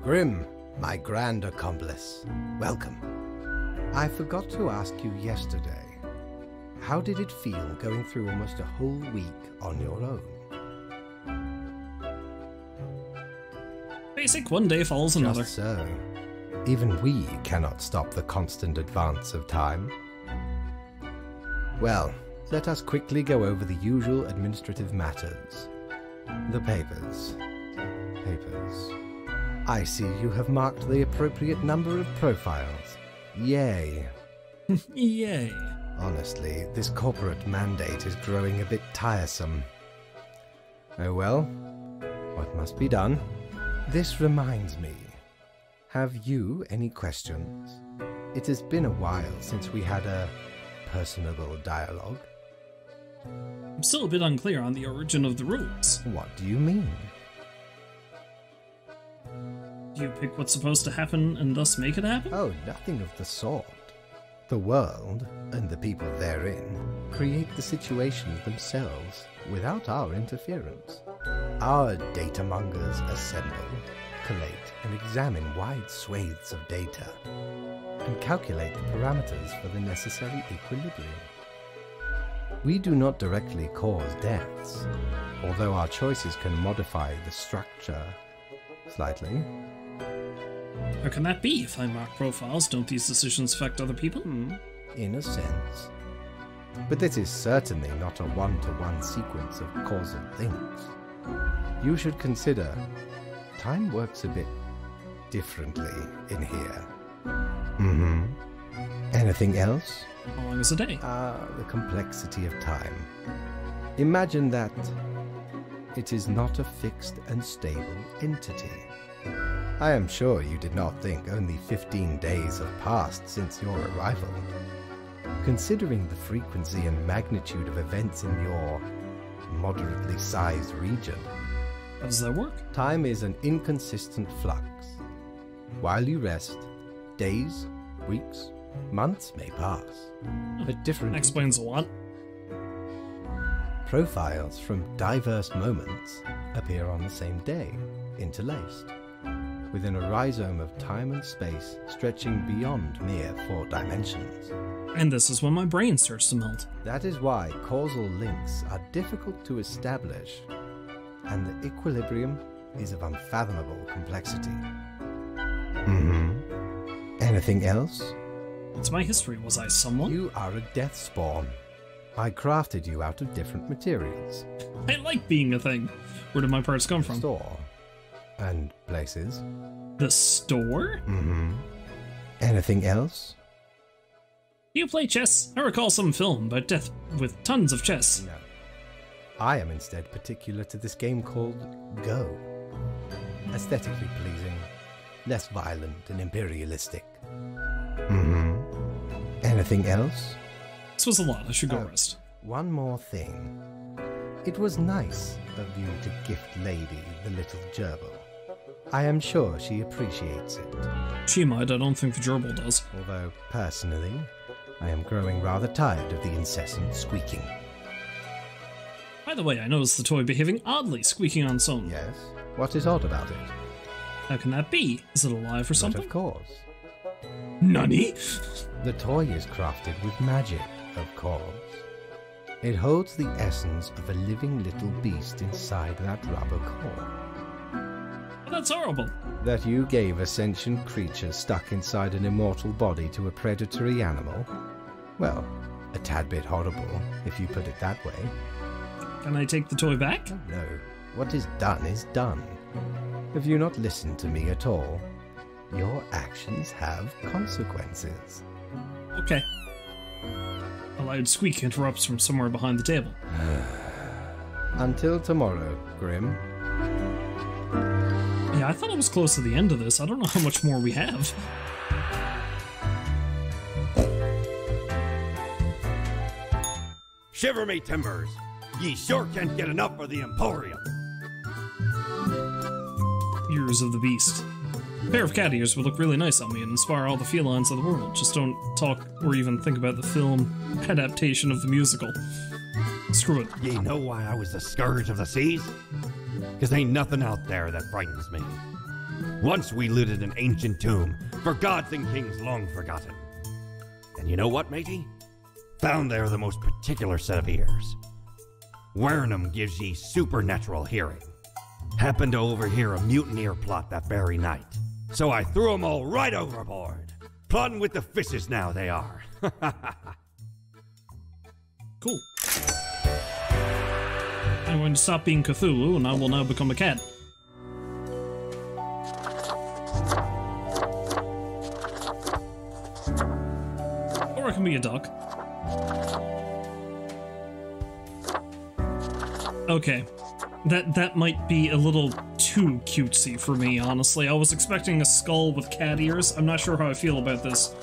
Grim, my grand accomplice, welcome. I forgot to ask you yesterday. How did it feel going through almost a whole week on your own? Basic, one day follows another. Just so. Even we cannot stop the constant advance of time. Well, let us quickly go over the usual administrative matters. The papers. I see you have marked the appropriate number of profiles. Yay. Yay. Honestly, this corporate mandate is growing a bit tiresome. Oh well, what must be done? This reminds me. Have you any questions? It has been a while since we had a personable dialogue. I'm still a bit unclear on the origin of the rules. What do you mean? Do You pick what's supposed to happen and thus make it happen? Oh, nothing of the sort. The world, and the people therein, create the situations themselves without our interference. Our data mongers assemble, collate, and examine wide swathes of data, and calculate the parameters for the necessary equilibrium. We do not directly cause deaths, although our choices can modify the structure slightly. How can that be? If I mark profiles, don't these decisions affect other people? In a sense. But this is certainly not a one-to-one sequence of causal links. You should consider time works a bit differently in here. Anything else? How long is a day? The complexity of time. Imagine that it is not a fixed and stable entity. I am sure you did not think only 15 days have passed since your arrival. Considering the frequency and magnitude of events in your moderately sized region, How does that work? time is an inconsistent flux. While you rest, days, weeks, months may pass. But different That explains a lot. profiles from diverse moments appear on the same day, interlaced, within a rhizome of time and space stretching beyond mere 4 dimensions. And this is when my brain starts to melt. That is why causal links are difficult to establish, and the equilibrium is of unfathomable complexity. Anything else? What's my history? Was I someone? You are a death spawn. I crafted you out of different materials. I like being a thing. Where did my parts come from? Store. And places. The store? Anything else? Do you play chess? I recall some film about death with tons of chess. No. I am instead particular to this game called Go. Aesthetically pleasing, less violent and imperialistic. Anything else? This was a lot. I should go rest. One more thing. It was nice of you to gift Lady the little gerbil. I am sure she appreciates it, She might. I don't think the gerbil does. although personally, I am growing rather tired of the incessant squeaking. By the way, I noticed the toy behaving oddly, squeaking on its own. Yes? What is odd about it? How can that be? Is it alive or But something? of course. Nani? The toy is crafted with magic, of course. It holds the essence of a living little beast inside that rubber core. That's horrible. That you gave a sentient creature stuck inside an immortal body to a predatory animal? Well, a tad bit horrible, if you put it that way. Can I take the toy back? No, what is done. Have you not listened to me at all? Your actions have consequences. Okay. A loud squeak interrupts from somewhere behind the table. Until tomorrow, Grim. Yeah, I thought it was close to the end of this. I don't know how much more we have. Shiver me timbers! Ye sure can't get enough of the Emporium. Ears of the Beast. A pair of cat ears would look really nice on me and inspire all the felines of the world. Just don't talk or even think about the film adaptation of the musical. Screw it. Ye know why I was the scourge of the seas? 'Cause ain't nothing out there that frightens me. Once we looted an ancient tomb for gods and kings long forgotten. And you know what, matey? Found there the most particular set of ears. Wearing 'em gives ye supernatural hearing. Happened to overhear a mutineer plot that very night. So I threw 'em all right overboard. Plotting with the fishes now they are. Cool. I'm going to stop being Cthulhu and I will now become a cat. Or I can be a duck. Okay. That might be a little too cutesy for me, honestly. I was expecting a skull with cat ears. I'm not sure how I feel about this.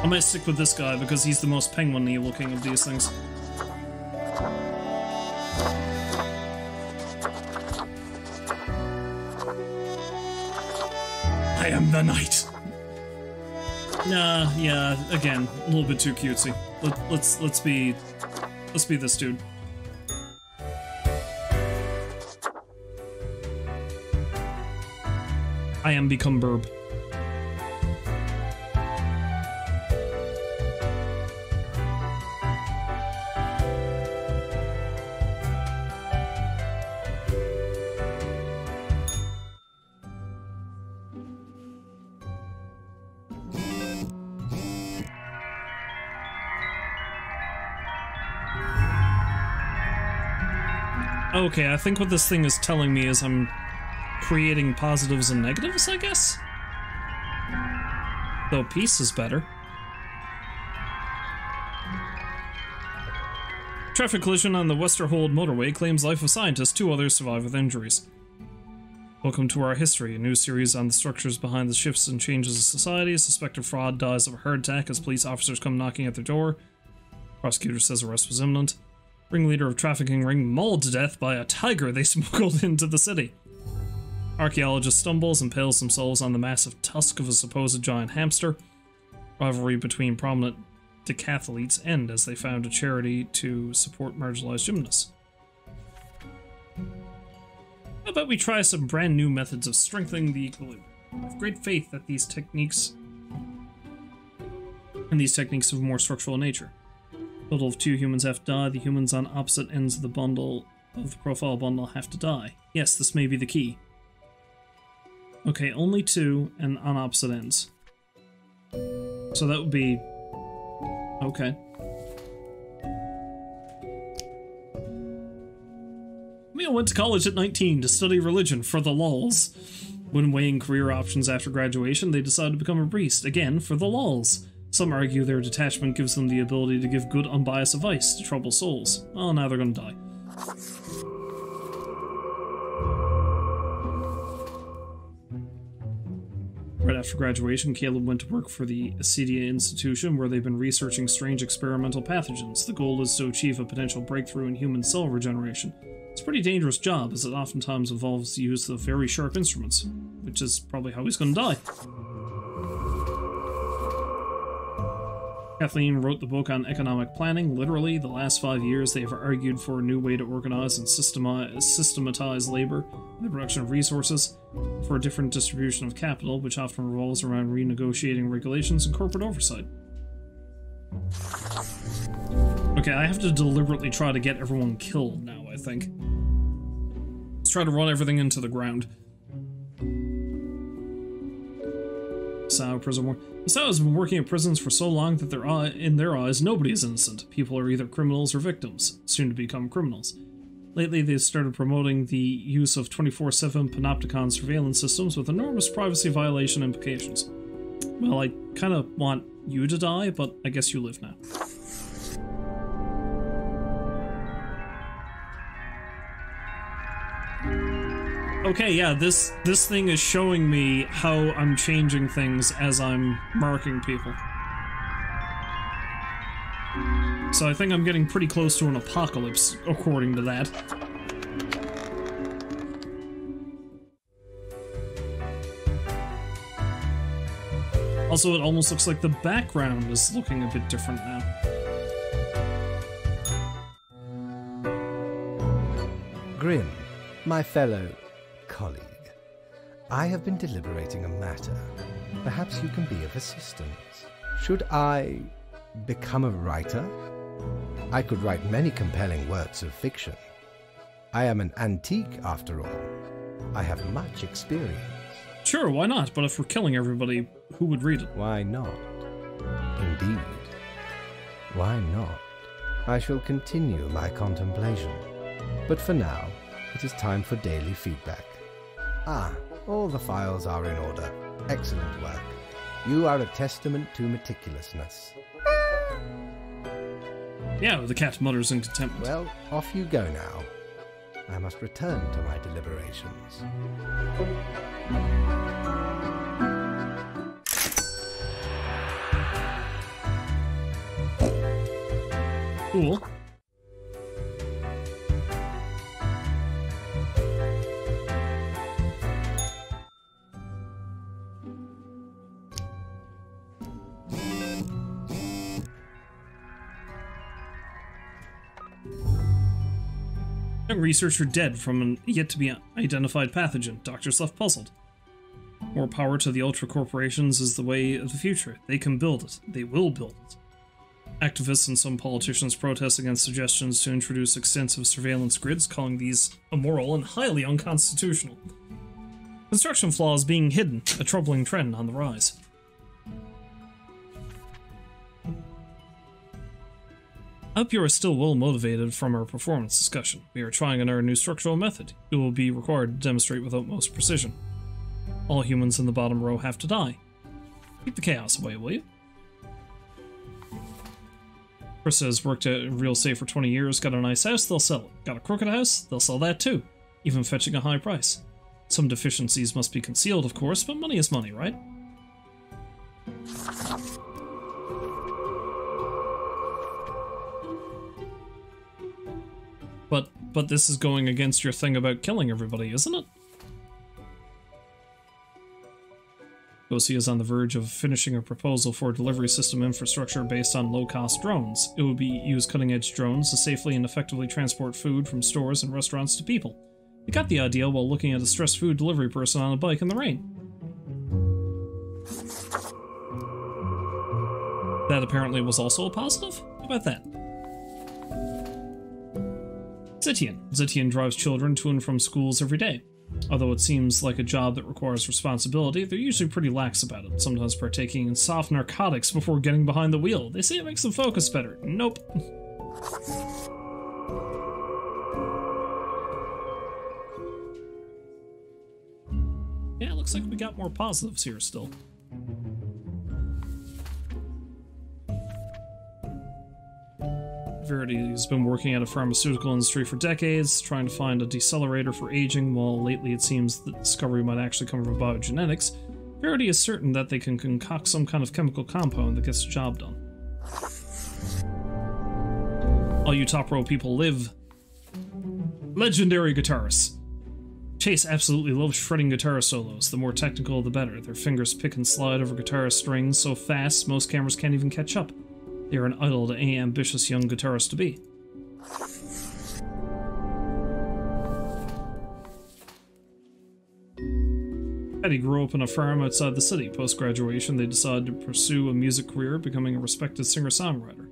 I might stick with this guy because he's the most penguin-y looking of these things. I am the knight. Nah, yeah, again, a little bit too cutesy. Let's be this dude. I am become Burb. Okay, I think what this thing is telling me is I'm creating positives and negatives, I guess? Though peace is better. Traffic collision on the Westerhold motorway claims life of scientist. 2 others survive with injuries. Welcome to our history, a new series on the structures behind the shifts and changes of society. A suspected fraud dies of a heart attack as police officers come knocking at their door. Prosecutor says arrest was imminent. Ringleader of trafficking ring mauled to death by a tiger they smuggled into the city. Archaeologist stumbles and impales themselves on the massive tusk of a supposed giant hamster. Rivalry between prominent decathletes end as they found a charity to support marginalized gymnasts. How about we try some brand new methods of strengthening the equilibrium? I have great faith that these techniques of more structural nature. Total of 2 humans have to die. The humans on opposite ends of the profile bundle have to die. Yes, this may be the key. Okay, only 2 and on opposite ends. So that would be... okay. Mia went to college at 19 to study religion for the lulz. When weighing career options after graduation, they decided to become a priest, again for the lulz. Some argue their detachment gives them the ability to give good unbiased advice to troubled souls. Well, now they're gonna die. Right after graduation, Caleb went to work for the Acedia Institution, where they've been researching strange experimental pathogens. The goal is to achieve a potential breakthrough in human cell regeneration. It's a pretty dangerous job, as it oftentimes involves the use of very sharp instruments, which is probably how he's gonna die. Kathleen wrote the book on economic planning. Literally, the last 5 years they have argued for a new way to organize and systematize labor and the production of resources, for a different distribution of capital, which often revolves around renegotiating regulations and corporate oversight. Okay, I have to deliberately try to get everyone killed now, I think. Let's try to run everything into the ground. Sao prison war. Sao has been working in prisons for so long that in their eyes, nobody is innocent. People are either criminals or victims, soon to become criminals. Lately, they've started promoting the use of 24/7 panopticon surveillance systems with enormous privacy violation implications. Well, I kind of want you to die, but I guess you live now. Okay, yeah, this thing is showing me how I'm changing things as I'm marking people. So I think I'm getting pretty close to an apocalypse, according to that. Also, it almost looks like the background is looking a bit different now. Grim, my fellow colleague, I have been deliberating a matter. Perhaps you can be of assistance. Should I become a writer? I could write many compelling works of fiction. I am an antique, after all. I have much experience. Sure, why not? But if we're killing everybody, who would read it? Why not? Indeed. Why not? I shall continue my contemplation. But for now, it is time for daily feedback. Ah, all the files are in order. Excellent work. You are a testament to meticulousness. Yeah, the cat mutters in contempt. Well, off you go now. I must return to my deliberations. Cool. Young researcher dead from an yet-to-be-identified pathogen. Doctors left puzzled. More power to the ultra corporations is the way of the future. They can build it. They will build it. Activists and some politicians protest against suggestions to introduce extensive surveillance grids, calling these immoral and highly unconstitutional. Construction flaws being hidden, a troubling trend on the rise. I hope you are still well motivated from our performance discussion. We are trying on our new structural method. It will be required to demonstrate with utmost precision. All humans in the bottom row have to die. Keep the chaos away, will you? Chris has worked at Real Estate for 20 years, got a nice house, they'll sell it. Got a crooked house, they'll sell that too, even fetching a high price. Some deficiencies must be concealed, of course, but money is money, right? But this is going against your thing about killing everybody, isn't it? Gosi is on the verge of finishing a proposal for delivery system infrastructure based on low-cost drones. It would use cutting-edge drones to safely and effectively transport food from stores and restaurants to people. He got the idea while looking at a stressed food delivery person on a bike in the rain. That apparently was also a positive? How about that? Zitian drives children to and from schools every day. Although it seems like a job that requires responsibility, they're usually pretty lax about it, sometimes partaking in soft narcotics before getting behind the wheel. They say it makes them focus better. Nope. Yeah, looks like we got more positives here still. Verity has been working at a pharmaceutical industry for decades, trying to find a decelerator for aging, while lately it seems the discovery might actually come from biogenetics. Verity is certain that they can concoct some kind of chemical compound that gets the job done. All you top row people live. Legendary guitarists. Chase absolutely loves shredding guitar solos. The more technical, the better. Their fingers pick and slide over guitar strings so fast, most cameras can't even catch up. They are an idol to any ambitious young guitarist to be. Eddie grew up in a farm outside the city. Post-graduation, they decided to pursue a music career, becoming a respected singer-songwriter.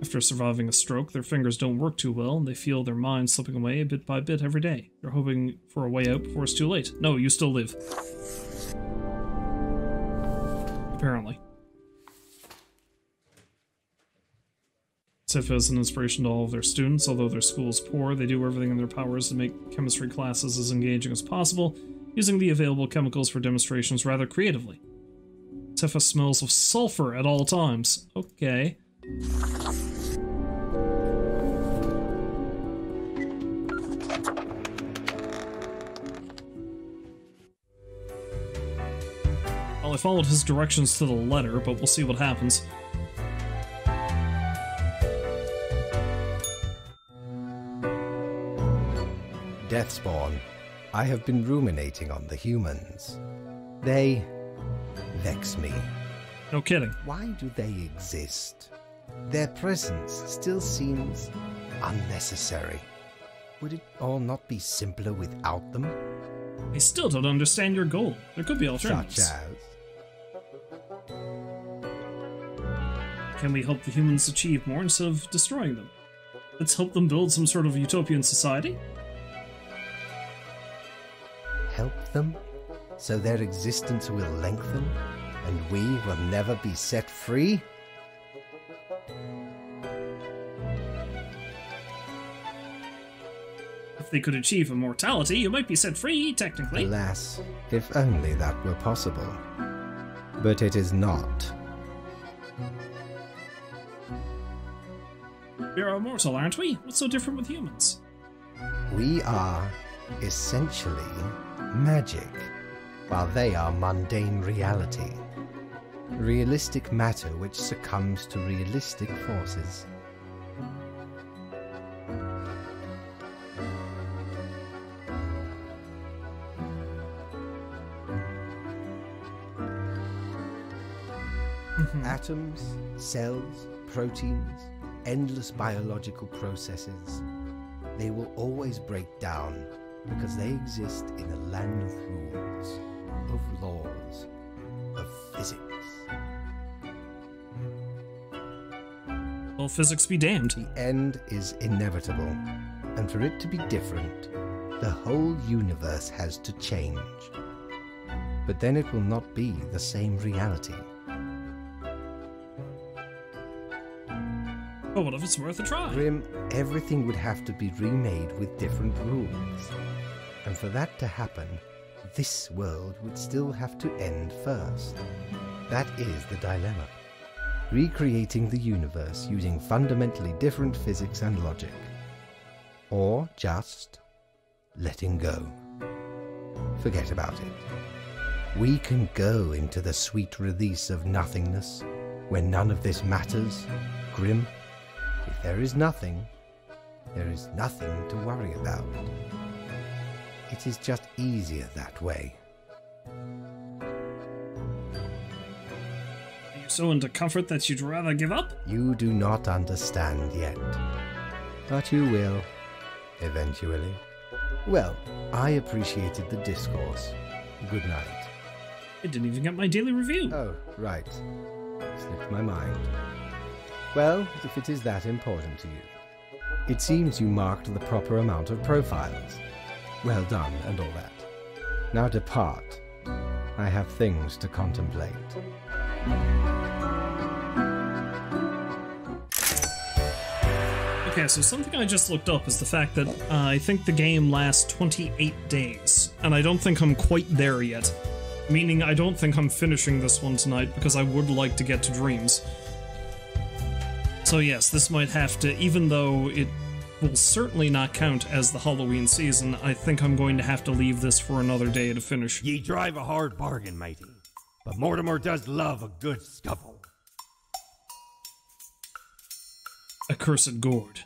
After surviving a stroke, their fingers don't work too well, and they feel their minds slipping away bit by bit every day. They're hoping for a way out before it's too late. No, you still live. Apparently. Tifa is an inspiration to all of their students. Although their school is poor, they do everything in their powers to make chemistry classes as engaging as possible, using the available chemicals for demonstrations rather creatively. Tifa smells of sulfur at all times. Okay. Well, I followed his directions to the letter, but we'll see what happens. Deathspawn, I have been ruminating on the humans. They vex me. No kidding. Why do they exist? Their presence still seems unnecessary. Would it all not be simpler without them? I still don't understand your goal. There could be alternatives. Such as? Can we help the humans achieve more instead of destroying them? Let's help them build some sort of utopian society? Help them so their existence will lengthen and we will never be set free? If they could achieve immortality, you might be set free, technically. Alas, if only that were possible. But it is not. We're immortal, aren't we? What's so different with humans? We are essentially magic, while they are mundane reality. Realistic matter which succumbs to realistic forces. Atoms, cells, proteins, endless biological processes. They will always break down because they exist in a land of rules, of laws, of physics. Well, physics be damned. The end is inevitable, and for it to be different, the whole universe has to change. But then it will not be the same reality. But what if it's worth a try? Grim, everything would have to be remade with different rules. And for that to happen, this world would still have to end first. That is the dilemma. Recreating the universe using fundamentally different physics and logic. Or just letting go. Forget about it. We can go into the sweet release of nothingness, where none of this matters. Grim, if there is nothing, there is nothing to worry about. It is just easier that way. Are you so into comfort that you'd rather give up? You do not understand yet. But you will, eventually. Well, I appreciated the discourse. Good night. I didn't even get my daily review. Oh, right. Slipped my mind. Well, if it is that important to you. It seems you marked the proper amount of profiles. Well done, and all that. Now depart. I have things to contemplate. Okay, so something I just looked up is the fact that I think the game lasts 28 days, and I don't think I'm quite there yet. Meaning I don't think I'm finishing this one tonight, because I would like to get to Dreams. So yes, this might have to, even though it will certainly not count as the Halloween season, I think I'm going to have to leave this for another day to finish. Ye drive a hard bargain, matey, but Mortimer does love a good scuffle. Accursed gourd.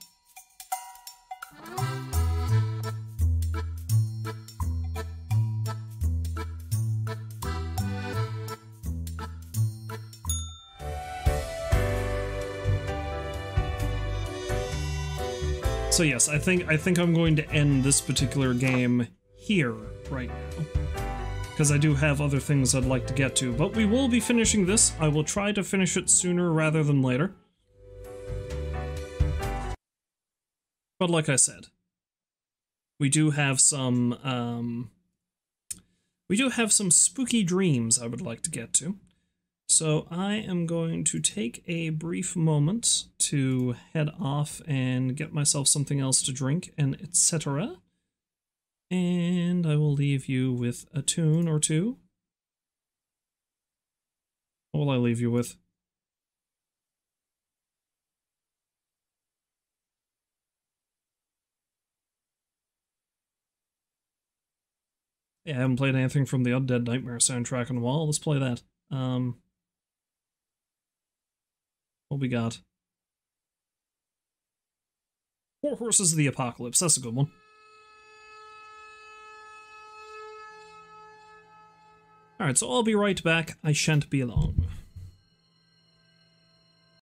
So yes, I think I'm going to end this particular game here right now, because I do have other things I'd like to get to, but we will be finishing this. I will try to finish it sooner rather than later. But like I said, we do have some spooky dreams I would like to get to. So I am going to take a brief moment to head off and get myself something else to drink and etc. And I will leave you with a tune or two. What will I leave you with? Yeah, I haven't played anything from the Undead Nightmare soundtrack in a while. Let's play that. What we got? Four Horses of the Apocalypse. That's a good one. Alright, so I'll be right back. I shan't be long.